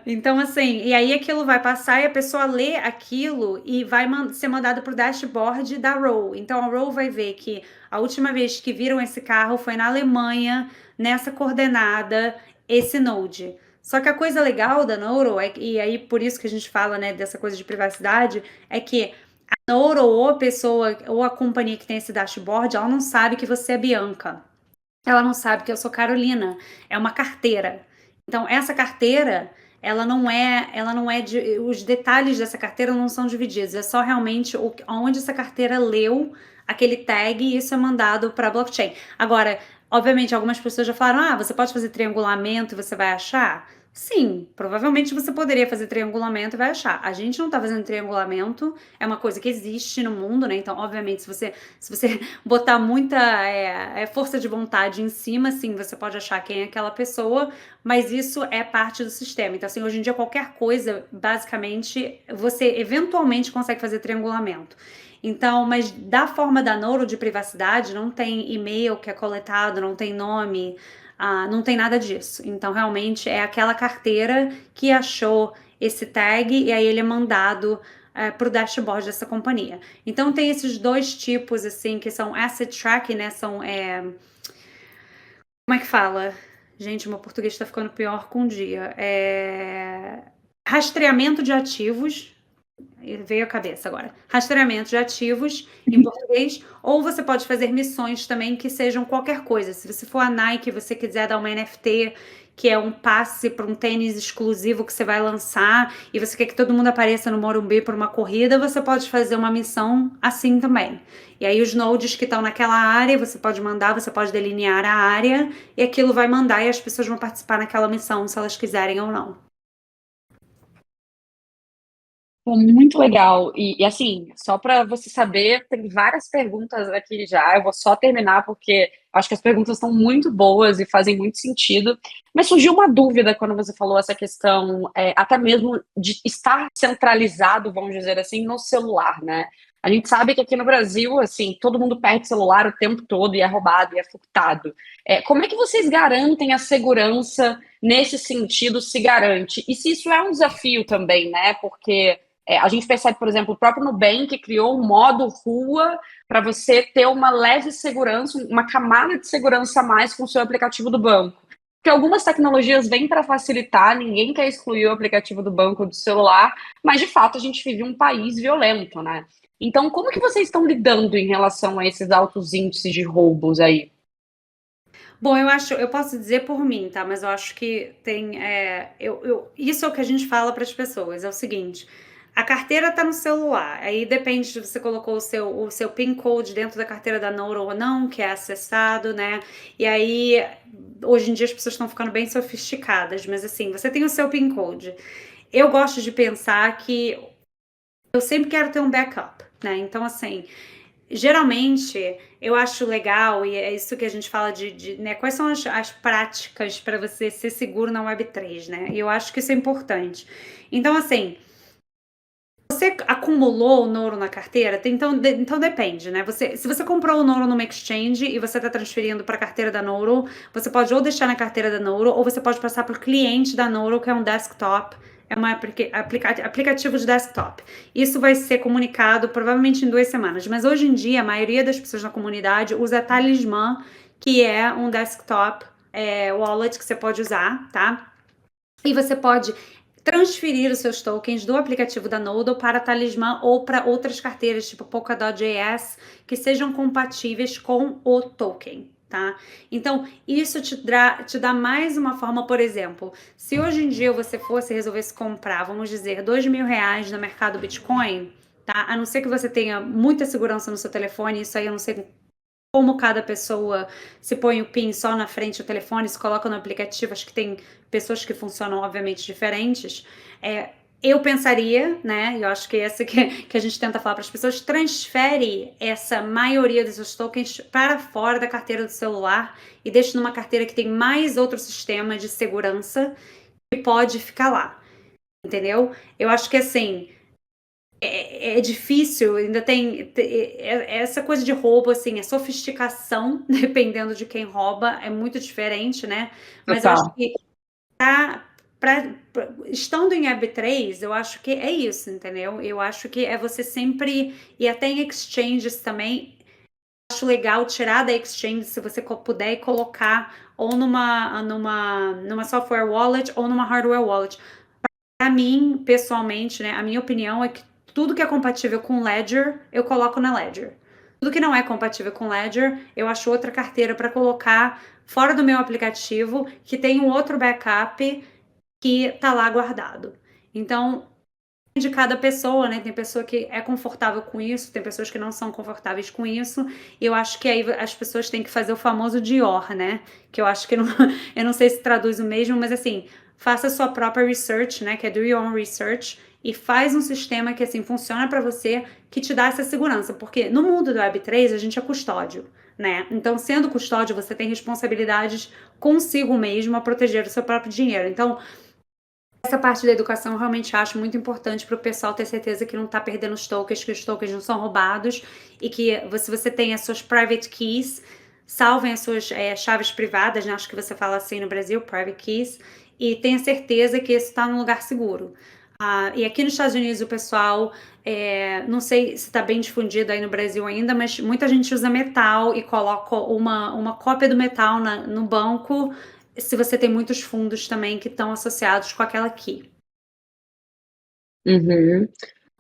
Então, assim, e aí aquilo vai passar e a pessoa lê aquilo e vai ser mandado pro dashboard da Roll. Então, a Roll vai ver que a última vez que viram esse carro foi na Alemanha, nessa coordenada, esse node. Só que a coisa legal da Nodle, e aí por isso que a gente fala, né, dessa coisa de privacidade, é que a Nodle ou a pessoa, ou a companhia que tem esse dashboard, ela não sabe que você é Bianca. Ela não sabe que eu sou Carolina. É uma carteira. Então, essa carteira, os detalhes dessa carteira não são divididos, é só realmente onde essa carteira leu aquele tag e isso é mandado para a blockchain. Agora, obviamente, algumas pessoas já falaram, você pode fazer triangulamento e você vai achar? Sim, provavelmente você poderia fazer triangulamento e vai achar. A gente não tá fazendo triangulamento, é uma coisa que existe no mundo, né? Então, obviamente, se você botar muita força de vontade em cima, sim, você pode achar quem é aquela pessoa, mas isso é parte do sistema. Então, assim, hoje em dia, qualquer coisa, basicamente, você eventualmente consegue fazer triangulamento. Então, mas da forma da Nodle de privacidade, não tem e-mail que é coletado, não tem nome, não tem nada disso. Então, realmente, é aquela carteira que achou esse tag e aí ele é mandado para o dashboard dessa companhia. Então, tem esses dois tipos, assim, que são asset tracking, né? São, como é que fala? Gente, o meu português está ficando pior com o dia. Rastreamento de ativos. Veio a cabeça agora. Rastreamento de ativos em português, ou você pode fazer missões também que sejam qualquer coisa. Se você for a Nike e você quiser dar uma NFT, que é um passe para um tênis exclusivo que você vai lançar e você quer que todo mundo apareça no Morumbi por uma corrida, você pode fazer uma missão assim também. E aí os nodes que estão naquela área, você pode mandar, você pode delinear a área e aquilo vai mandar e as pessoas vão participar naquela missão se elas quiserem ou não. Muito legal. E assim, só para você saber, tem várias perguntas aqui já. Eu vou só terminar porque acho que as perguntas estão muito boas e fazem muito sentido. Mas surgiu uma dúvida quando você falou essa questão, até mesmo de estar centralizado, vamos dizer assim, no celular, né? A gente sabe que aqui no Brasil, assim, todo mundo perde celular o tempo todo e é roubado e é furtado. Como é que vocês garantem a segurança nesse sentido, se garante? E se isso é um desafio também, né? Porque a gente percebe, por exemplo, o próprio Nubank criou um modo rua para você ter uma leve segurança, uma camada de segurança a mais com o seu aplicativo do banco. Porque algumas tecnologias vêm para facilitar, ninguém quer excluir o aplicativo do banco do celular, mas de fato a gente vive um país violento, né? Então, como que vocês estão lidando em relação a esses altos índices de roubos aí? Bom, eu posso dizer por mim, tá? Mas eu acho que tem, isso é o que a gente fala para as pessoas, é o seguinte, a carteira tá no celular, aí depende se você colocou o seu PIN code dentro da carteira da Noro ou não, que é acessado, né? E aí, hoje em dia as pessoas estão ficando bem sofisticadas, mas assim, você tem o seu PIN code. Eu gosto de pensar que eu sempre quero ter um backup, né? Então, assim, geralmente, eu acho legal, e é isso que a gente fala né, quais são as práticas para você ser seguro na Web3, né? E eu acho que isso é importante. Então, assim, você acumulou o Noro na carteira? Então depende, né? Se você comprou o Noro numa exchange e você está transferindo para a carteira da Noro, você pode ou deixar na carteira da Noro, ou você pode passar para o cliente da Noro, que é um desktop, é um aplicativo de desktop. Isso vai ser comunicado provavelmente em 2 semanas, mas hoje em dia a maioria das pessoas na comunidade usa Talismã, que é um desktop wallet que você pode usar, tá? E você pode transferir os seus tokens do aplicativo da Nodle para Talismã ou para outras carteiras, tipo Polkadot.js, que sejam compatíveis com o token, tá? Então, isso te dá mais uma forma, por exemplo, se hoje em dia você resolvesse comprar, vamos dizer, R$ 2.000 no mercado Bitcoin, tá? A não ser que você tenha muita segurança no seu telefone, isso aí eu não sei como cada pessoa se põe o PIN só na frente do telefone, se coloca no aplicativo, acho que tem pessoas que funcionam obviamente diferentes. Eu pensaria, né, e eu acho que é essa que a gente tenta falar para as pessoas, transfere essa maioria dos seus tokens para fora da carteira do celular e deixa numa carteira que tem mais outro sistema de segurança que pode ficar lá, entendeu? Eu acho que assim, é difícil, ainda tem essa coisa de roubo, assim, a sofisticação, dependendo de quem rouba, é muito diferente, né? Mas eu acho Total. que estando em Web3, eu acho que é isso, entendeu? Eu acho que é você sempre, e até em exchanges também, acho legal tirar da exchange, se você puder, e colocar ou numa software wallet ou numa hardware wallet. Para mim, pessoalmente, né, a minha opinião é que tudo que é compatível com Ledger, eu coloco na Ledger. Tudo que não é compatível com Ledger, eu acho outra carteira para colocar fora do meu aplicativo, que tem um outro backup que tá lá guardado. Então, de cada pessoa, né? Tem pessoa que é confortável com isso, tem pessoas que não são confortáveis com isso. E eu acho que aí as pessoas têm que fazer o famoso Dior, né? Que eu acho que não, eu não sei se traduz o mesmo, mas assim, faça a sua própria research, né? Que é do your own research e faz um sistema que assim funciona para você, que te dá essa segurança, porque no mundo do Web3 a gente é custódio, né? Então, sendo custódio, você tem responsabilidades consigo mesmo a proteger o seu próprio dinheiro. Então, essa parte da educação eu realmente acho muito importante para o pessoal ter certeza que não está perdendo os tokens, que os tokens não são roubados e que se você tem as suas private keys, salvem as suas chaves privadas, né? Acho que você fala assim no Brasil, private keys, e tenha certeza que isso está num lugar seguro. E aqui nos Estados Unidos o pessoal, não sei se está bem difundido aí no Brasil ainda, mas muita gente usa metal e coloca uma cópia do metal no banco, se você tem muitos fundos também que estão associados com aquela key. Uhum.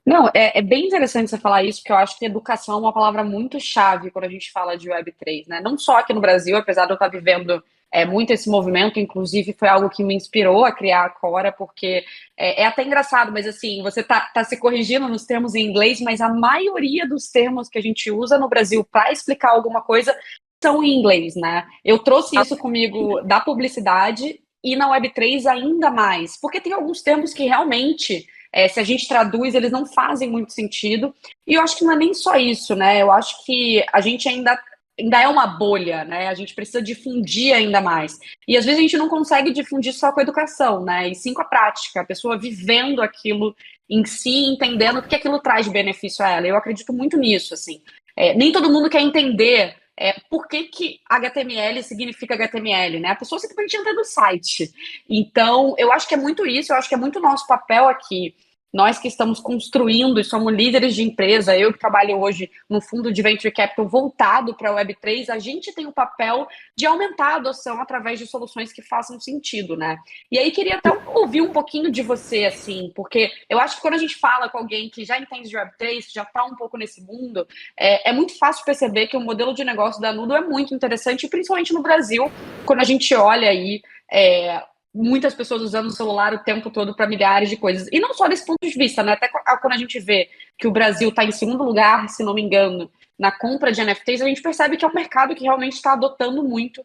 Não, é bem interessante você falar isso, porque eu acho que educação é uma palavra muito chave quando a gente fala de Web3, né? Não só aqui no Brasil, apesar de eu estar vivendo muito esse movimento, inclusive foi algo que me inspirou a criar a Cora, porque é até engraçado, mas assim, você tá se corrigindo nos termos em inglês, mas a maioria dos termos que a gente usa no Brasil para explicar alguma coisa são em inglês, né? Eu trouxe isso comigo da publicidade e na Web3 ainda mais, porque tem alguns termos que realmente se a gente traduz, eles não fazem muito sentido. E eu acho que não é nem só isso, né? Eu acho que a gente ainda é uma bolha, né? A gente precisa difundir ainda mais. E às vezes a gente não consegue difundir só com a educação, né? E sim com a prática, a pessoa vivendo aquilo em si, entendendo o que aquilo traz de benefício a ela. Eu acredito muito nisso, assim. Nem todo mundo quer entender por que HTML significa HTML, né? A pessoa simplesmente entra no site. Então, eu acho que é muito isso, eu acho que é muito nosso papel aqui. Nós que estamos construindo e somos líderes de empresa, eu que trabalho hoje no fundo de Venture Capital voltado para a Web3, a gente tem o papel de aumentar a adoção através de soluções que façam sentido, né? E aí queria até ouvir um pouquinho de você, assim, porque eu acho que quando a gente fala com alguém que já entende de Web3, que já está um pouco nesse mundo, é muito fácil perceber que o modelo de negócio da Nudo é muito interessante, principalmente no Brasil, quando a gente olha aí muitas pessoas usando o celular o tempo todo para milhares de coisas. E não só desse ponto de vista, né? Até quando a gente vê que o Brasil está em segundo lugar, se não me engano, na compra de NFTs, a gente percebe que é um mercado que realmente está adotando muito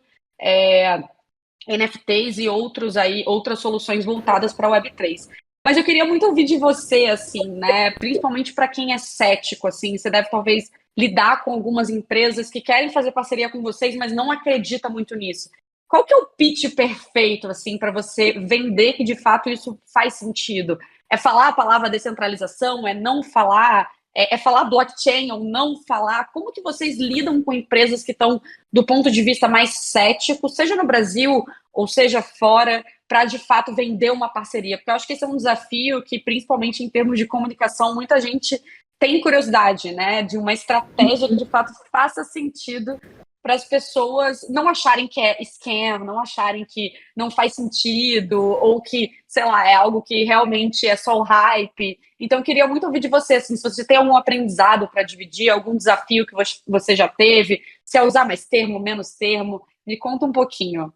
NFTs e outras soluções voltadas para a Web3. Mas eu queria muito ouvir de você, assim, né? Principalmente para quem é cético, assim, você deve talvez lidar com algumas empresas que querem fazer parceria com vocês, mas não acredita muito nisso. Qual que é o pitch perfeito, assim, para você vender que de fato isso faz sentido? É falar a palavra descentralização? É não falar? É falar blockchain ou não falar? Como que vocês lidam com empresas que estão do ponto de vista mais cético, seja no Brasil ou seja fora, para de fato vender uma parceria? Porque eu acho que esse é um desafio que, principalmente em termos de comunicação, muita gente tem curiosidade, né? De uma estratégia que de fato faça sentido para as pessoas não acharem que é scam, não acharem que não faz sentido, ou que, sei lá, é algo que realmente é só o hype. Então, eu queria muito ouvir de você, assim, se você tem algum aprendizado para dividir, algum desafio que você já teve, se é usar mais termo, menos termo, me conta um pouquinho.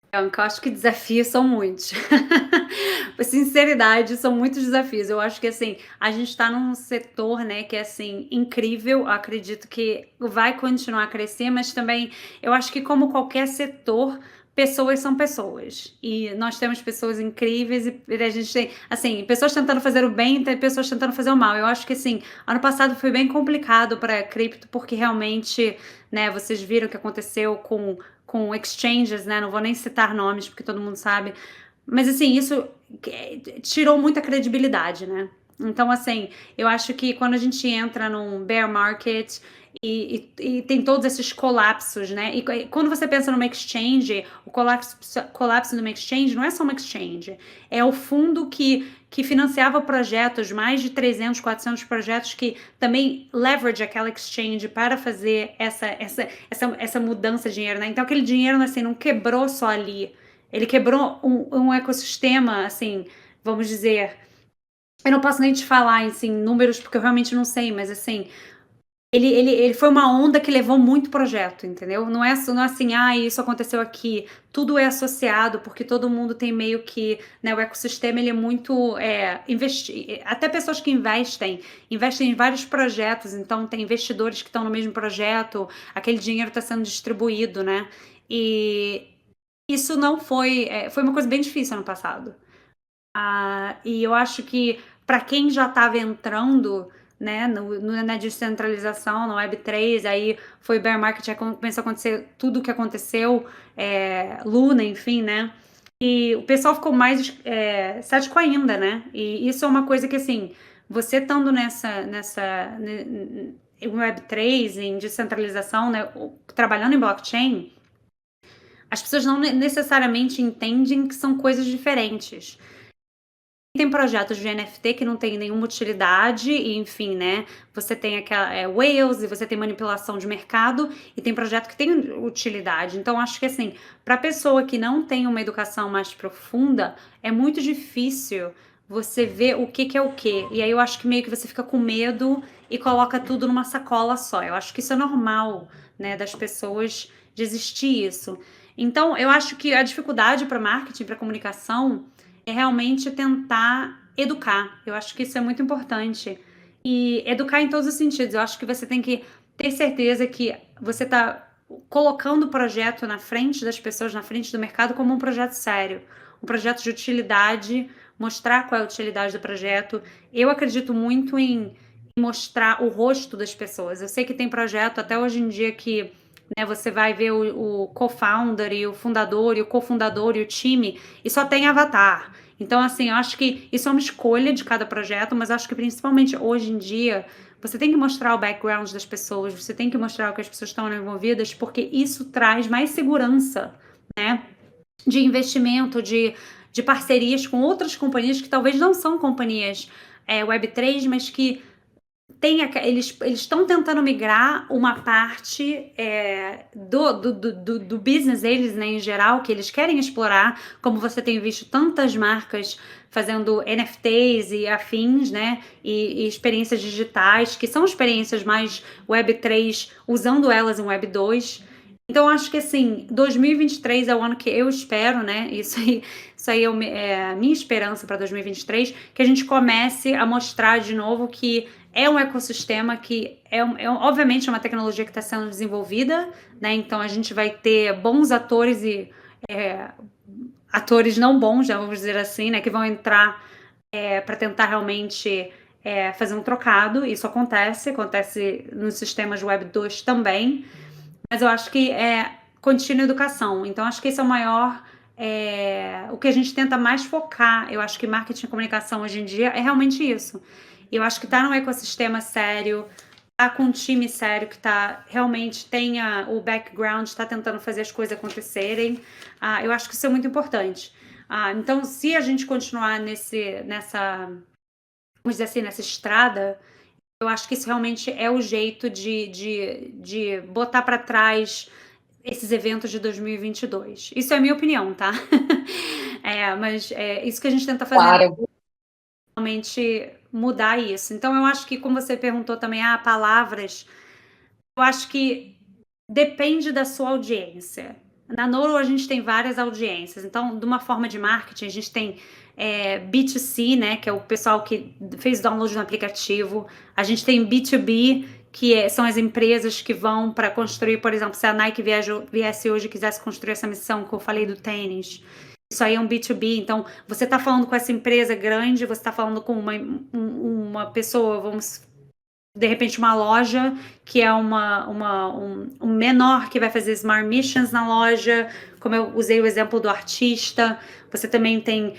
Eu acho que desafios são muitos. Sinceridade, são muitos desafios. Eu acho que, assim, a gente está num setor, né, que é, assim, incrível. Eu acredito que vai continuar a crescer, mas também eu acho que, como qualquer setor, pessoas são pessoas. E nós temos pessoas incríveis e a gente tem, assim, pessoas tentando fazer o bem e tem pessoas tentando fazer o mal. Eu acho que, assim, ano passado foi bem complicado para cripto, porque realmente, né, vocês viram o que aconteceu com exchanges, né? Não vou nem citar nomes porque todo mundo sabe, mas assim, isso tirou muita credibilidade, né? Então, assim, eu acho que quando a gente entra num bear market e tem todos esses colapsos, né? E quando você pensa numa exchange, o colapso numa exchange não é só uma exchange, é o fundo que financiava projetos, mais de 300, 400 projetos que também leverage aquela exchange para fazer essa mudança de dinheiro, né? Então aquele dinheiro, assim, não quebrou só ali, ele quebrou um ecossistema, assim, vamos dizer, eu não posso nem te falar, assim, números, porque eu realmente não sei, mas assim, ele foi uma onda que levou muito projeto, entendeu? Não é assim, isso aconteceu aqui. Tudo é associado, porque todo mundo tem meio que, né, o ecossistema ele é muito até pessoas que investem em vários projetos, então tem investidores que estão no mesmo projeto, aquele dinheiro está sendo distribuído, né? E isso não foi uma coisa bem difícil ano passado. E eu acho que para quem já estava entrando, né, na descentralização, no Web3, aí foi bear market, aí começou a acontecer tudo o que aconteceu, Luna, enfim, né? E o pessoal ficou mais cético ainda, né? E isso é uma coisa que, assim, você estando em Web3, em descentralização, né, trabalhando em blockchain, as pessoas não necessariamente entendem que são coisas diferentes. Tem projetos de NFT que não tem nenhuma utilidade, e enfim, né? Você tem aquela whales e você tem manipulação de mercado, e tem projeto que tem utilidade. Então, acho que assim, para pessoa que não tem uma educação mais profunda, é muito difícil você ver o que é o que. E aí eu acho que meio que você fica com medo e coloca tudo numa sacola só. Eu acho que isso é normal, né, das pessoas de existir isso. Então, eu acho que a dificuldade para marketing, para comunicação, é realmente tentar educar. Eu acho que isso é muito importante. E educar em todos os sentidos. Eu acho que você tem que ter certeza que você está colocando o projeto na frente das pessoas, na frente do mercado, como um projeto sério. Um projeto de utilidade, mostrar qual é a utilidade do projeto. Eu acredito muito em mostrar o rosto das pessoas. Eu sei que tem projeto até hoje em dia que, né, você vai ver o co-founder e o fundador e o cofundador e o time e só tem avatar. Então, assim, eu acho que isso é uma escolha de cada projeto, mas acho que principalmente hoje em dia, você tem que mostrar o background das pessoas, você tem que mostrar o que as pessoas estão envolvidas, porque isso traz mais segurança, né? De investimento, de parcerias com outras companhias que talvez não são companhias Web3, mas que eles estão tentando migrar uma parte do business deles, né, em geral, que eles querem explorar, como você tem visto tantas marcas fazendo NFTs e afins, né, e experiências digitais, que são experiências mais Web3, usando elas em Web2. Então, acho que, assim, 2023 é o ano que eu espero, né, isso aí é a minha esperança para 2023, que a gente comece a mostrar de novo que é um ecossistema que obviamente, uma tecnologia que está sendo desenvolvida, né? Então a gente vai ter bons atores e atores não bons, já vamos dizer assim, né? Que vão entrar para tentar realmente fazer um trocado. Isso acontece nos sistemas Web 2 também, mas eu acho que é contínua educação. Então acho que esse é o maior. O que a gente tenta mais focar, eu acho que marketing e comunicação hoje em dia é realmente isso. Eu acho que está num ecossistema sério, tá com um time sério que realmente tem o background, está tentando fazer as coisas acontecerem. Eu acho que isso é muito importante. Então, se a gente continuar nessa, vamos dizer assim, nessa estrada, eu acho que isso realmente é o jeito de botar para trás esses eventos de 2022. Isso é a minha opinião, tá? Mas é isso que a gente tenta fazer. Claro. Realmente mudar isso. Então, eu acho que, como você perguntou também, palavras, eu acho que depende da sua audiência. Na Noro, a gente tem várias audiências. Então, de uma forma de marketing, a gente tem B2C, né, que é o pessoal que fez download no aplicativo. A gente tem B2B, que são as empresas que vão para construir, por exemplo, se a Nike viesse hoje e quisesse construir essa missão que eu falei do tênis. Isso aí é um B2B, então você está falando com essa empresa grande, você está falando com uma pessoa, de repente uma loja que é um menor que vai fazer smart missions na loja, como eu usei o exemplo do artista. Você também tem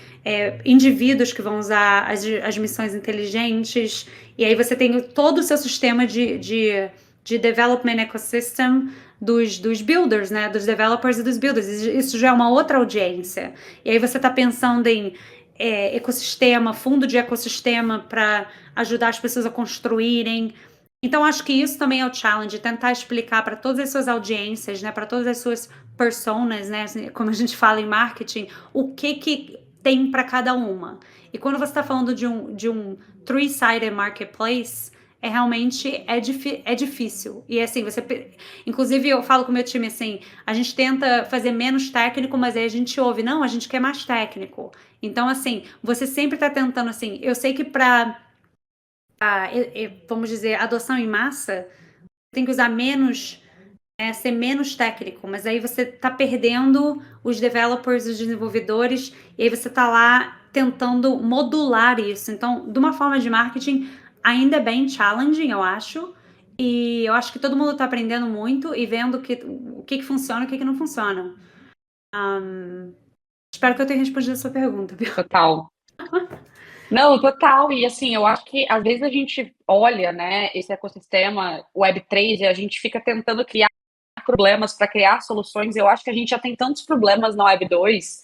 indivíduos que vão usar as missões inteligentes, e aí você tem todo o seu sistema de development ecosystem dos builders, né, dos developers e dos builders. Isso já é uma outra audiência. E aí você está pensando em ecossistema, fundo de ecossistema para ajudar as pessoas a construírem. Então, acho que isso também é o challenge, tentar explicar para todas as suas audiências, né, para todas as suas personas, né, como a gente fala em marketing, o que tem para cada uma. E quando você está falando de um three-sided marketplace, realmente é difícil. E assim, inclusive eu falo com o meu time assim, a gente tenta fazer menos técnico, mas aí a gente ouve, não, a gente quer mais técnico. Então, assim, você sempre está tentando, assim, eu sei que para vamos dizer, adoção em massa, tem que usar menos, ser menos técnico, mas aí você está perdendo os developers, os desenvolvedores, e aí você está lá tentando modular isso. Então, de uma forma de marketing, ainda é bem challenging, eu acho, e eu acho que todo mundo está aprendendo muito e vendo o que funciona e o que não funciona. Espero que eu tenha respondido a sua pergunta, Bill. Total. Não, total. E assim, eu acho que às vezes a gente olha, né, esse ecossistema Web3 e a gente fica tentando criar problemas para criar soluções. Eu acho que a gente já tem tantos problemas na Web2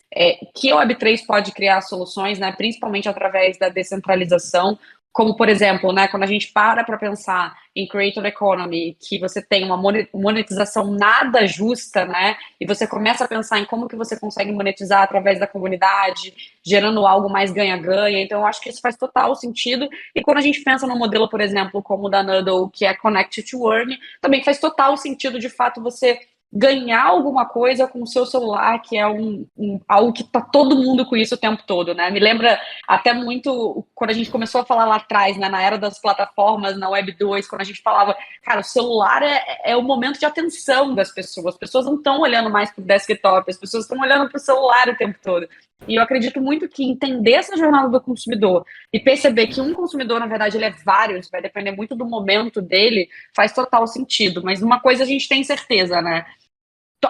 que a Web3 pode criar soluções, né, principalmente através da descentralização. Como, por exemplo, né, quando a gente para pensar em Creator Economy, que você tem uma monetização nada justa, né, e você começa a pensar em como que você consegue monetizar através da comunidade, gerando algo mais ganha-ganha. Então, eu acho que isso faz total sentido. E quando a gente pensa num modelo, por exemplo, como o da Noodle, que é Connect to Earn, também faz total sentido, de fato, você ganhar alguma coisa com o seu celular, que é algo que tá todo mundo com isso o tempo todo, né? Me lembra até muito quando a gente começou a falar lá atrás, né, na era das plataformas, na Web 2, quando a gente falava, cara, o celular é o momento de atenção das pessoas. As pessoas não estão olhando mais pro desktop, as pessoas estão olhando pro celular o tempo todo. E eu acredito muito que entender essa jornada do consumidor e perceber que um consumidor, na verdade, ele é vários, vai depender muito do momento dele, faz total sentido. Mas uma coisa a gente tem certeza, né?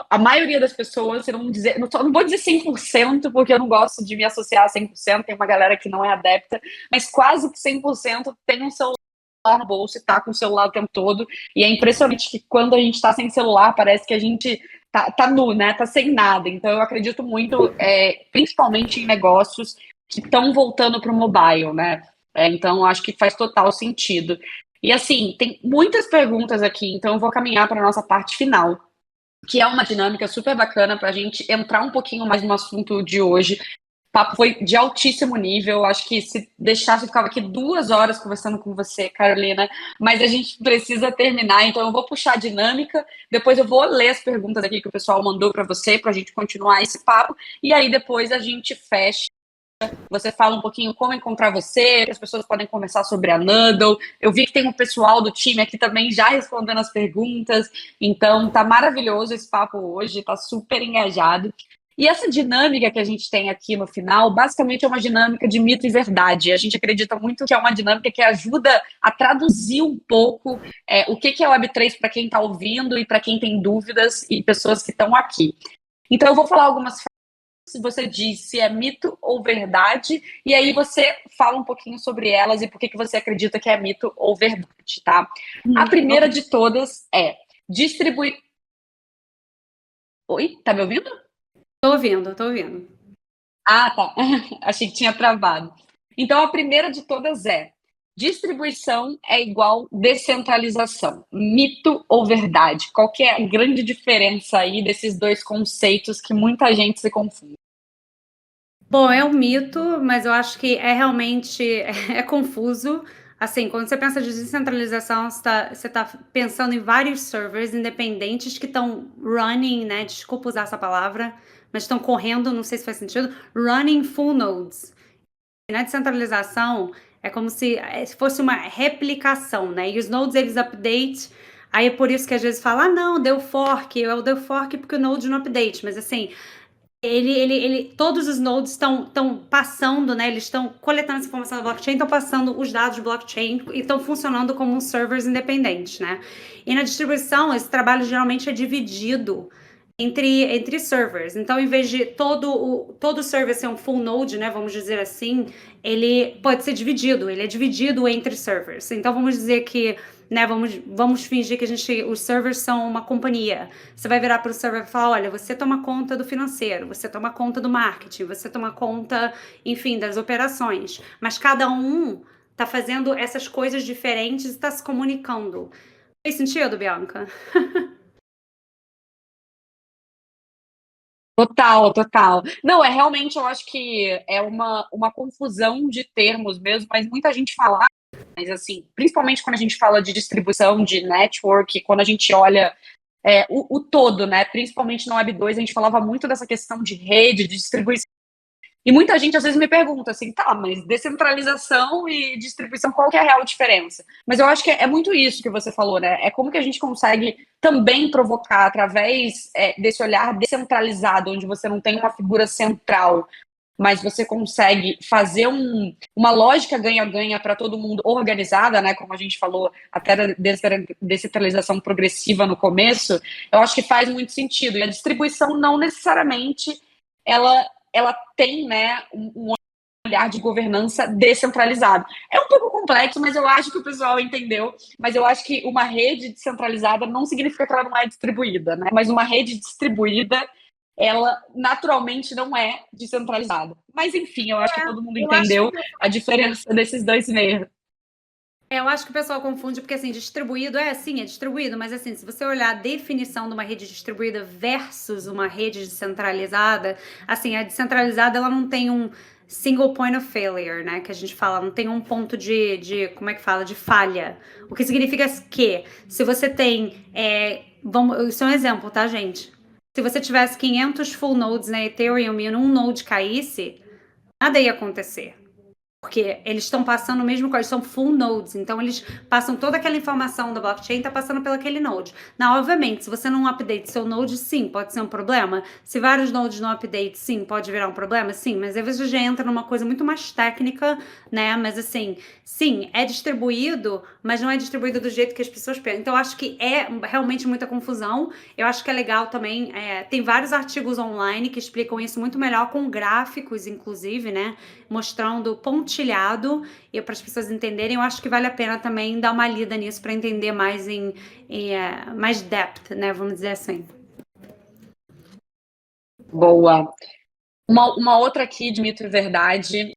a maioria das pessoas, eu não vou dizer 100%, porque eu não gosto de me associar a 100%, tem uma galera que não é adepta, mas quase que 100% tem um celular no bolso e tá com o celular o tempo todo, e é impressionante que quando a gente tá sem celular, parece que a gente tá nu, né, tá sem nada. Então eu acredito muito, principalmente em negócios que estão voltando para o mobile, né, então acho que faz total sentido. E assim, tem muitas perguntas aqui, então eu vou caminhar para a nossa parte final, que é uma dinâmica super bacana para a gente entrar um pouquinho mais no assunto de hoje. O papo foi de altíssimo nível. Acho que se deixasse, eu ficava aqui 2 horas conversando com você, Carolina, mas a gente precisa terminar, então eu vou puxar a dinâmica, depois eu vou ler as perguntas aqui que o pessoal mandou para você, para a gente continuar esse papo, e aí depois a gente fecha. Você fala um pouquinho como encontrar você, que as pessoas podem conversar sobre a Noodle. Eu vi que tem um pessoal do time aqui também já respondendo as perguntas, então tá maravilhoso esse papo hoje, tá super engajado. E essa dinâmica que a gente tem aqui no final, basicamente é uma dinâmica de mito e verdade. A gente acredita muito que é uma dinâmica que ajuda a traduzir um pouco o que é Web3 para quem está ouvindo e para quem tem dúvidas e pessoas que estão aqui. Então eu vou falar algumas se você diz se é mito ou verdade, e aí você fala um pouquinho sobre elas e por que você acredita que é mito ou verdade, tá? A primeira de todas é distribuir... Oi, tá me ouvindo? Tô ouvindo. Ah, tá. Achei que tinha travado. Então, a primeira de todas é distribuição é igual descentralização. Mito ou verdade? Qual que é a grande diferença aí desses dois conceitos que muita gente se confunde? Bom, é um mito, mas eu acho que é realmente é confuso. Assim, quando você pensa de descentralização, você tá pensando em vários servers independentes que estão running, né? Desculpa usar essa palavra, mas estão correndo, não sei se faz sentido, running full nodes. E na descentralização é como se fosse uma replicação, né? E os nodes eles update. Aí é por isso que às vezes fala, ah, não, deu fork, deu fork porque o node não update, mas assim, todos os nodes estão passando, né? Eles estão coletando essa informação da blockchain, estão passando os dados de blockchain e estão funcionando como servers independentes, né? E na distribuição, esse trabalho geralmente é dividido entre servers. Então, em vez de todo server ser um full node, né? Vamos dizer assim, ele pode ser dividido, ele é dividido entre servers. Então, vamos dizer que, né, vamos fingir que os servers são uma companhia. Você vai virar para o server e falar, olha, você toma conta do financeiro, você toma conta do marketing, você toma conta, enfim, das operações. Mas cada um tá fazendo essas coisas diferentes e está se comunicando. Fez sentido, Bianca? Total, total. Não, realmente, eu acho que é uma confusão de termos mesmo, mas muita gente fala, mas assim, principalmente quando a gente fala de distribuição, de network, quando a gente olha o todo, né? Principalmente no Web2, a gente falava muito dessa questão de rede, de distribuição. E muita gente às vezes me pergunta assim, tá, mas descentralização e distribuição, qual que é a real diferença? Mas eu acho que é muito isso que você falou, né? É como que a gente consegue também provocar através desse olhar descentralizado, onde você não tem uma figura central, mas você consegue fazer uma lógica ganha-ganha para todo mundo organizada, né? Como a gente falou, até da descentralização progressiva no começo, eu acho que faz muito sentido. E a distribuição não necessariamente ela tem, né, um olhar de governança descentralizado. É um pouco complexo, mas eu acho que o pessoal entendeu. Mas eu acho que uma rede descentralizada não significa que ela não é distribuída, né? Mas uma rede distribuída, ela naturalmente não é descentralizada. Mas enfim, eu acho que todo mundo entendeu a diferença desses dois meios. Eu acho que o pessoal confunde porque, assim, distribuído é distribuído, mas assim, se você olhar a definição de uma rede distribuída versus uma rede descentralizada, assim, a descentralizada ela não tem um single point of failure, né, que a gente fala, não tem um ponto de como é que fala, de falha. O que significa que se você tem, isso é um exemplo, tá, gente? Se você tivesse 500 full nodes na Ethereum e um node caísse, nada ia acontecer. porque eles estão passando o mesmo código, são full nodes, então eles passam toda aquela informação da blockchain, tá passando pelo aquele node. Não, obviamente, se você não update seu node, sim, pode ser um problema. Se vários nodes não update, sim, pode virar um problema, sim, mas aí você já entra numa coisa muito mais técnica, né? Mas assim, sim, é distribuído, mas não é distribuído do jeito que as pessoas pensam. Então, eu acho que é realmente muita confusão. Eu acho que é legal também, tem vários artigos online que explicam isso muito melhor, com gráficos, inclusive, né? Mostrando pontilhado e para as pessoas entenderem. Eu acho que vale a pena também dar uma lida nisso para entender mais mais depth, né? Vamos dizer assim. Boa. Uma outra aqui de mito e verdade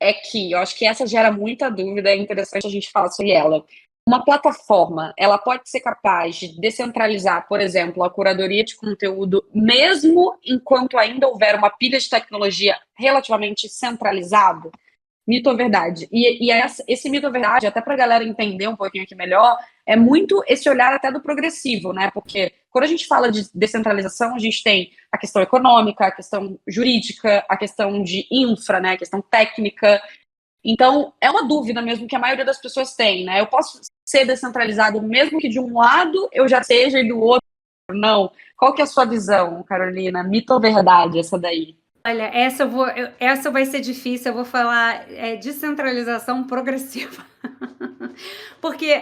é que eu acho que essa gera muita dúvida, é interessante a gente falar sobre ela. Uma plataforma, ela pode ser capaz de descentralizar, por exemplo, a curadoria de conteúdo, mesmo enquanto ainda houver uma pilha de tecnologia relativamente centralizada? Mito ou verdade? Esse mito ou verdade, até para a galera entender um pouquinho aqui melhor, é muito esse olhar até do progressivo, né? Porque quando a gente fala de descentralização, a gente tem a questão econômica, a questão jurídica, a questão de infra, né? A questão técnica. Então, é uma dúvida mesmo que a maioria das pessoas tem, né? Eu posso ser descentralizado mesmo que de um lado eu já seja e do outro não. Qual que é a sua visão, Carolina? Mito ou verdade essa daí? Olha, essa vai ser difícil, eu vou falar descentralização progressiva. Porque,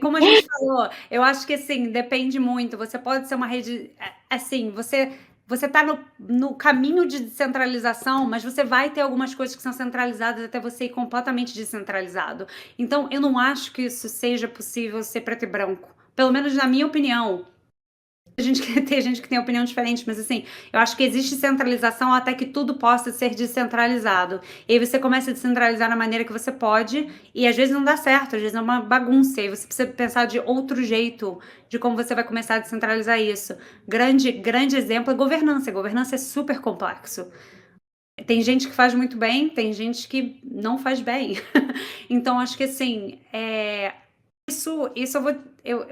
como a gente falou, eu acho que assim, depende muito. Você pode ser uma rede. Assim, você tá no caminho de descentralização, mas você vai ter algumas coisas que são centralizadas até você ir completamente descentralizado. Então, eu não acho que isso seja possível ser preto e branco. Pelo menos na minha opinião. Tem gente que tem opinião diferente, mas assim, eu acho que existe centralização até que tudo possa ser descentralizado. E aí você começa a descentralizar na maneira que você pode, e às vezes não dá certo, às vezes é uma bagunça, e aí você precisa pensar de outro jeito de como você vai começar a descentralizar isso. Grande exemplo é governança. Governança é super complexo. Tem gente que faz muito bem, tem gente que não faz bem. Então, acho que assim, isso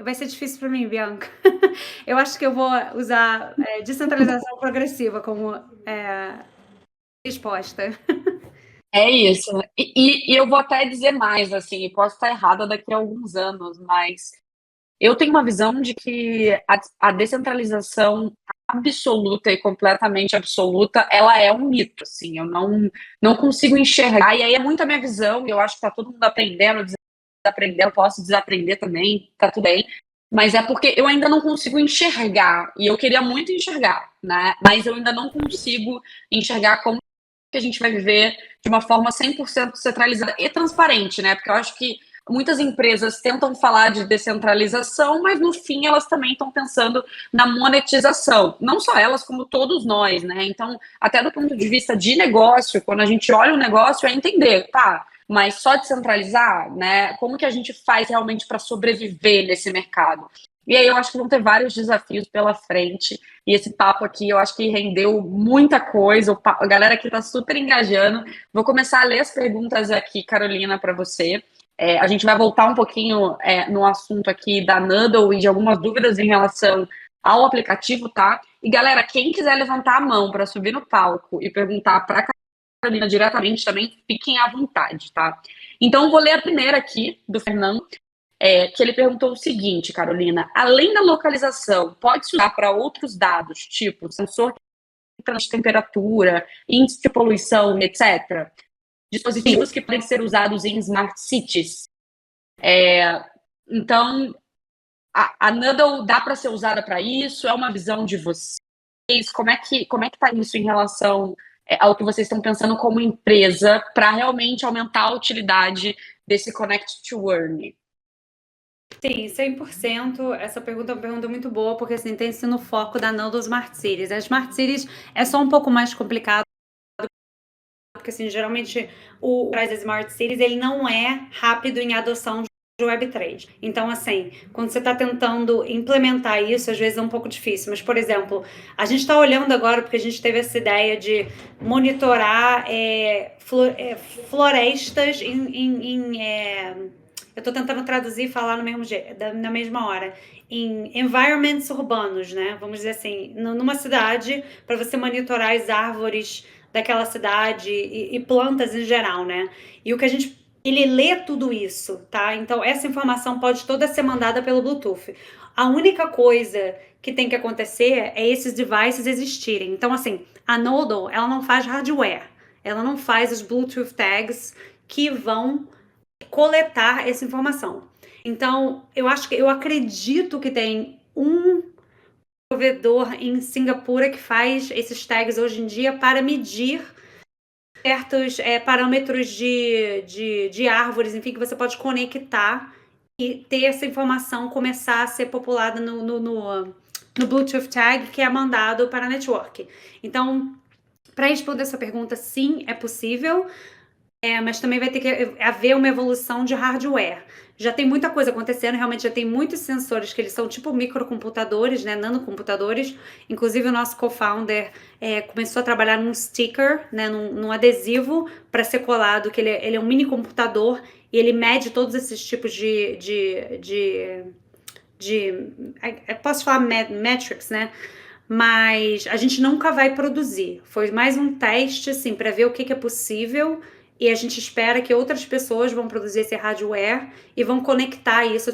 vai ser difícil para mim, Bianca. Eu acho que eu vou usar descentralização progressiva como resposta. É isso. E eu vou até dizer mais, assim, posso estar errada daqui a alguns anos, mas eu tenho uma visão de que a descentralização absoluta e completamente absoluta, ela é um mito, assim, eu não consigo enxergar, e aí é muito a minha visão, e eu acho que tá todo mundo aprendendo, desaprendendo, posso desaprender também, tá tudo bem, mas é porque eu ainda não consigo enxergar, e eu queria muito enxergar, né, mas eu ainda não consigo enxergar como que a gente vai viver de uma forma 100% centralizada e transparente, né? Porque eu acho que muitas empresas tentam falar de descentralização, mas no fim elas também estão pensando na monetização. Não só elas, como todos nós, né? Então, até do ponto de vista de negócio, quando a gente olha o negócio, é entender, tá? Mas só descentralizar, né? Como que a gente faz realmente para sobreviver nesse mercado? E aí eu acho que vão ter vários desafios pela frente. E esse papo aqui eu acho que rendeu muita coisa. A galera aqui está super engajando. Vou começar a ler as perguntas aqui, Carolina, para você. A gente vai voltar um pouquinho no assunto aqui da Nudle e de algumas dúvidas em relação ao aplicativo, tá? E galera, quem quiser levantar a mão para subir no palco e perguntar para a Carolina diretamente também, fiquem à vontade, tá? Então, vou ler a primeira aqui, do Fernando. Que ele perguntou o seguinte, Carolina: além da localização, pode-se usar para outros dados, tipo sensor de temperatura, índice de poluição, etc. Dispositivos que podem ser usados em smart cities. Então, a Nudle dá para ser usada para isso? É uma visão de vocês? Como é que está isso em relação ao que vocês estão pensando como empresa para realmente aumentar a utilidade desse Connect to Earn? Sim, 100%. Essa pergunta é uma pergunta muito boa, porque assim, tem sido no foco da Nudle Smart Cities. As Smart Cities é só um pouco mais complicado, porque assim, geralmente o das Smart Cities ele não é rápido em adoção de Web3. Então, assim, quando você está tentando implementar isso, às vezes é um pouco difícil. Mas, por exemplo, a gente está olhando agora, porque a gente teve essa ideia de monitorar florestas eu estou tentando traduzir e falar na mesma hora. Em environments urbanos, né? Vamos dizer assim, numa cidade, para você monitorar as árvores daquela cidade e plantas em geral, né? E o que a gente ele lê tudo isso, tá? Então essa informação pode toda ser mandada pelo Bluetooth. A única coisa que tem que acontecer é esses devices existirem. Então assim, a Nodal, ela não faz hardware, ela não faz os Bluetooth tags que vão coletar essa informação. Então, eu acredito que tem um provedor em Singapura que faz esses tags hoje em dia para medir certos parâmetros de árvores, enfim, que você pode conectar e ter essa informação começar a ser populada no Bluetooth tag que é mandado para a network. Então, para responder essa pergunta, sim, é possível. Mas também vai ter que haver uma evolução de hardware. Já tem muita coisa acontecendo, realmente já tem muitos sensores que eles são tipo microcomputadores, né, nanocomputadores. Inclusive o nosso co-founder começou a trabalhar num sticker, né, num adesivo para ser colado, que ele é um mini computador e ele mede todos esses tipos eu posso falar metrics, né? Mas a gente nunca vai produzir. Foi mais um teste, assim, para ver o que é possível e a gente espera que outras pessoas vão produzir esse hardware e vão conectar isso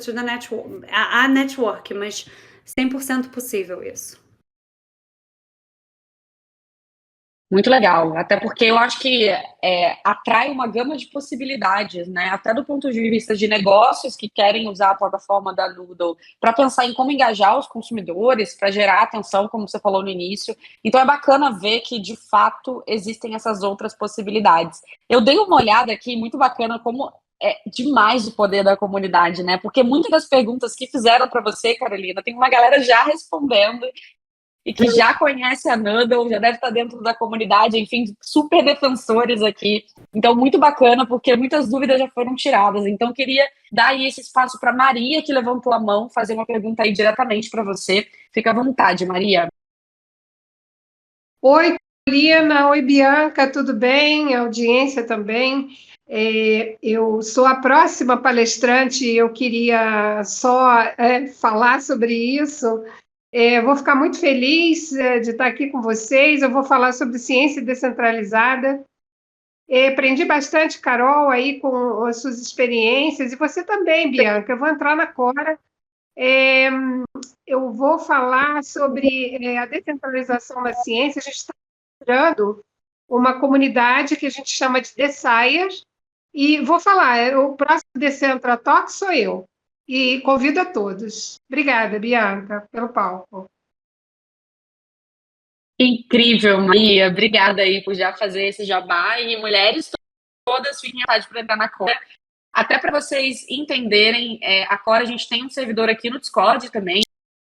à network, mas 100% possível isso. Muito legal, até porque eu acho que atrai uma gama de possibilidades, né? Até do ponto de vista de negócios que querem usar a plataforma da Noodle para pensar em como engajar os consumidores, para gerar atenção, como você falou no início. Então é bacana ver que de fato existem essas outras possibilidades. Eu dei uma olhada aqui, muito bacana como é demais o poder da comunidade, né? Porque muitas das perguntas que fizeram para você, Carolina, tem uma galera já respondendo e que já conhece a Noodle, já deve estar dentro da comunidade, enfim, super defensores aqui. Então, muito bacana, porque muitas dúvidas já foram tiradas. Então, queria dar aí esse espaço para Maria, que levantou a mão, fazer uma pergunta aí diretamente para você. Fica à vontade, Maria. Oi, Carolina. Oi, Bianca, tudo bem? A audiência também. Eu sou a próxima palestrante, eu queria só falar sobre isso. Vou ficar muito feliz de estar aqui com vocês. Eu vou falar sobre ciência descentralizada. Aprendi bastante, Carol, aí com as suas experiências, e você também, Bianca. Eu vou entrar na Cora. É, eu vou falar sobre a descentralização da ciência. A gente está criando uma comunidade que a gente chama de Dessaias, e vou falar, o próximo Decentra Talk sou eu. E convido a todos. Obrigada, Bianca, pelo palco. Incrível, Maria. Obrigada aí por já fazer esse jabá. E mulheres todas fiquem à vontade para entrar na Cora. Até para vocês entenderem, a Cora a gente tem um servidor aqui no Discord também.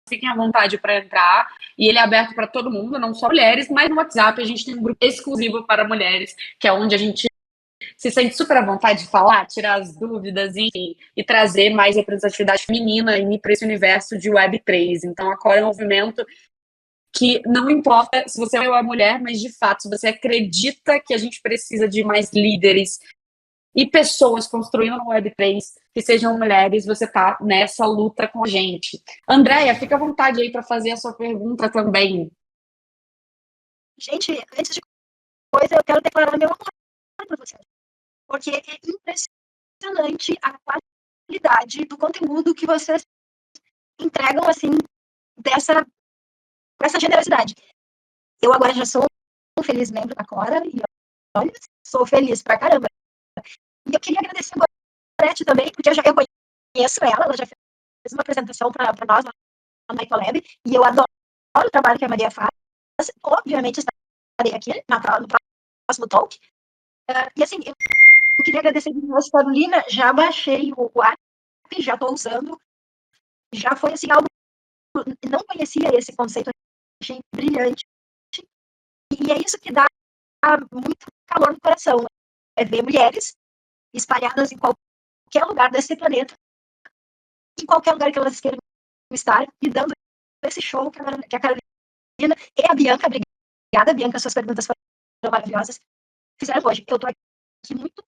Fiquem à vontade para entrar. E ele é aberto para todo mundo, não só mulheres, mas no WhatsApp a gente tem um grupo exclusivo para mulheres, que é onde a gente se sente super à vontade de falar, tirar as dúvidas, enfim, e trazer mais representatividade feminina para esse universo de Web3. Então, a Cora é um movimento que não importa se você é uma mulher, mas de fato, se você acredita que a gente precisa de mais líderes e pessoas construindo no Web3 que sejam mulheres, você está nessa luta com a gente. Andréia, fica à vontade aí para fazer a sua pergunta também. Gente, antes de coisa, eu quero declarar meu amor para vocês, porque é impressionante a qualidade do conteúdo que vocês entregam, assim, com essa generosidade. Eu agora já sou um feliz membro da Cora, e olha, sou feliz pra caramba. E eu queria agradecer a Gorete também, porque eu conheço ela já fez uma apresentação para nós na Ecolab, e eu adoro o trabalho que a Maria faz. Obviamente, estarei aqui no próximo talk. E assim, eu queria agradecer a Carolina, já baixei o app, já estou usando, já foi assim, algo, não conhecia esse conceito, achei brilhante. E é isso que dá muito calor no coração, é ver mulheres espalhadas em qualquer lugar desse planeta, em qualquer lugar que elas queiram estar, e dando esse show que a Carolina e a Bianca, obrigada, Bianca, suas perguntas foram maravilhosas, fizeram hoje. Eu estou aqui muito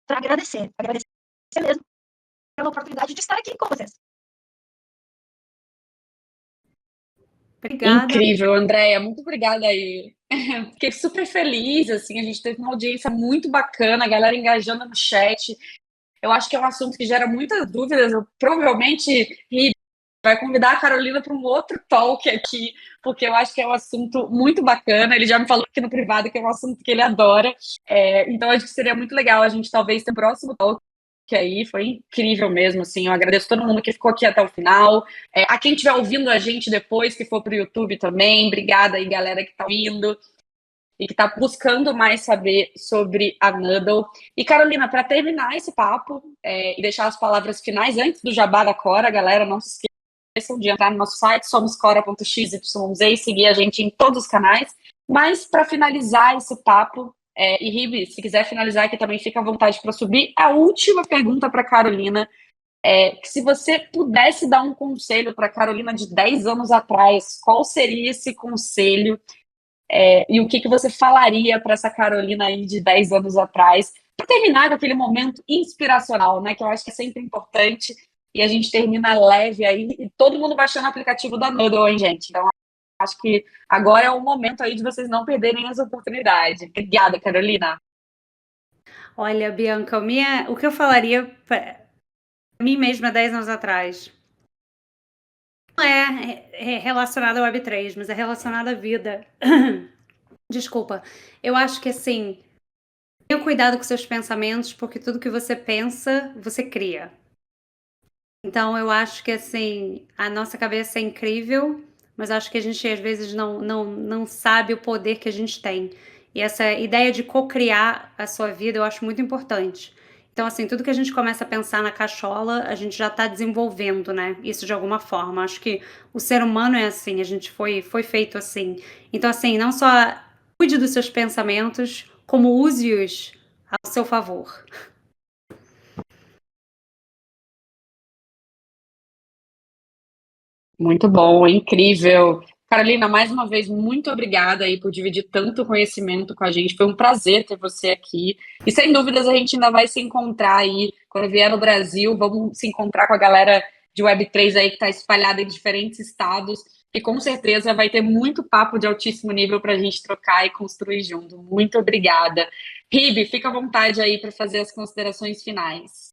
para agradecer mesmo pela oportunidade de estar aqui com vocês. Obrigada. Incrível, Andréia, muito obrigada aí Fiquei super feliz, assim, a gente teve uma audiência muito bacana, a galera engajando no chat. Eu acho que é um assunto que gera muitas dúvidas. Eu provavelmente vai convidar a Carolina para um outro talk aqui, porque eu acho que é um assunto muito bacana. Ele já me falou aqui no privado que é um assunto que ele adora. Então, acho que seria muito legal a gente talvez ter o próximo talk aí. Foi incrível mesmo, assim. Eu agradeço todo mundo que ficou aqui até o final. A quem estiver ouvindo a gente depois, que for para o YouTube também. Obrigada aí, galera, que está ouvindo e que está buscando mais saber sobre a Noodle. E, Carolina, para terminar esse papo e deixar as palavras finais antes do jabá da Cora, galera, não se esqueçam de entrar no nosso site, somoscora.xyz, e seguir a gente em todos os canais. Mas, para finalizar esse papo, e Ribe, se quiser finalizar aqui também, fica à vontade para subir. A última pergunta para Carolina que se você pudesse dar um conselho para Carolina de 10 anos atrás, qual seria esse conselho? E o que você falaria para essa Carolina aí de 10 anos atrás, para terminar com aquele momento inspiracional, né? Que eu acho que é sempre importante, e a gente termina leve aí, e todo mundo baixando o aplicativo da Noodle, hein, gente? Então, acho que agora é o momento aí de vocês não perderem as oportunidades. Obrigada, Carolina. Olha, Bianca, o que eu falaria para mim mesma 10 anos atrás não é relacionado ao Web3, mas é relacionado à vida. Desculpa. Eu acho que, assim, tenha cuidado com seus pensamentos, porque tudo que você pensa, você cria. Então, eu acho que, assim, a nossa cabeça é incrível, mas acho que a gente, às vezes, não sabe o poder que a gente tem. E essa ideia de co-criar a sua vida, eu acho muito importante. Então, assim, tudo que a gente começa a pensar na cachola, a gente já está desenvolvendo, né? Isso de alguma forma. Acho que o ser humano é assim, a gente foi feito assim. Então, assim, não só cuide dos seus pensamentos, como use-os ao seu favor. Muito bom, incrível. Carolina, mais uma vez, muito obrigada aí por dividir tanto conhecimento com a gente. Foi um prazer ter você aqui. E sem dúvidas a gente ainda vai se encontrar aí quando vier no Brasil. Vamos se encontrar com a galera de Web3 aí que está espalhada em diferentes estados. E com certeza vai ter muito papo de altíssimo nível para a gente trocar e construir junto. Muito obrigada. Ribe, fica à vontade aí para fazer as considerações finais.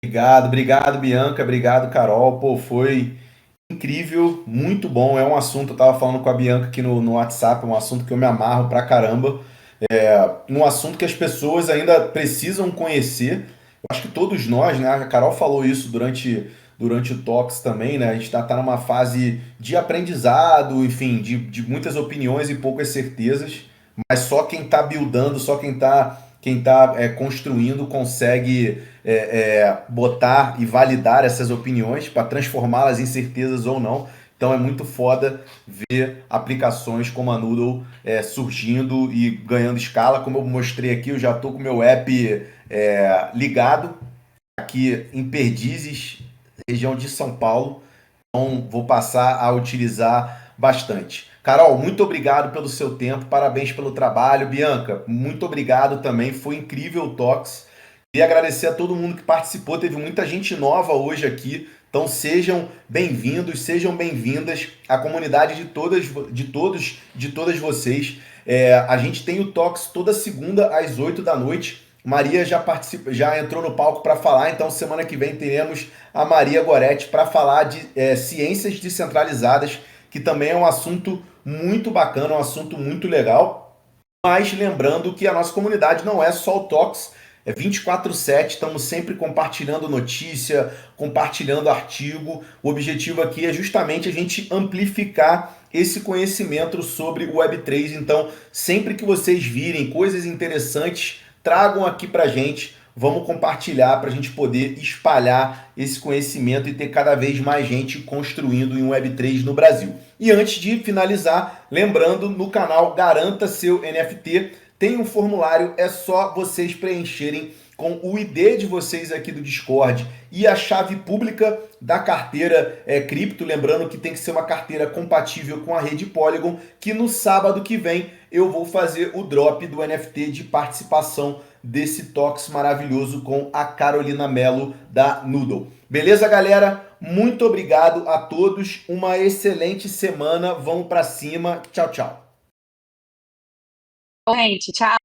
Obrigado, Bianca, obrigado, Carol. Pô, foi incrível, muito bom. É um assunto, eu tava falando com a Bianca aqui no WhatsApp, é um assunto que eu me amarro pra caramba. Um assunto que as pessoas ainda precisam conhecer. Eu acho que todos nós, né? A Carol falou isso durante o Talks também, né? A gente tá numa fase de aprendizado, enfim, de muitas opiniões e poucas certezas, mas só quem tá buildando, só quem tá construindo consegue botar e validar essas opiniões para transformá-las em certezas ou não. Então é muito foda ver aplicações como a Noodle surgindo e ganhando escala. Como eu mostrei aqui, eu já estou com o meu app ligado aqui em Perdizes, região de São Paulo. Então vou passar a utilizar bastante. Carol, muito obrigado pelo seu tempo, parabéns pelo trabalho. Bianca, muito obrigado também, foi incrível o Talks. Queria agradecer a todo mundo que participou, teve muita gente nova hoje aqui, então sejam bem-vindos, sejam bem-vindas à comunidade de todas vocês. A gente tem o Talks toda segunda às 8 da noite. Maria já entrou no palco para falar, então semana que vem teremos a Maria Goretti para falar de ciências descentralizadas, que também é um assunto muito bacana, um assunto muito legal. Mas lembrando que a nossa comunidade não é só o Talks, é 24/7, estamos sempre compartilhando notícia, compartilhando artigo. O objetivo aqui é justamente a gente amplificar esse conhecimento sobre o Web3. Então, sempre que vocês virem coisas interessantes, tragam aqui pra gente, vamos compartilhar para a gente poder espalhar esse conhecimento e ter cada vez mais gente construindo em Web3 no Brasil. E antes de finalizar, lembrando, no canal Garanta Seu NFT, tem um formulário, é só vocês preencherem com o ID de vocês aqui do Discord e a chave pública da carteira cripto, lembrando que tem que ser uma carteira compatível com a rede Polygon, que no sábado que vem eu vou fazer o drop do NFT de participação desse Talks maravilhoso com a Carolina Mello da Noodle. Beleza, galera? Muito obrigado a todos, uma excelente semana, vamos pra cima, tchau, tchau. Gente, tchau.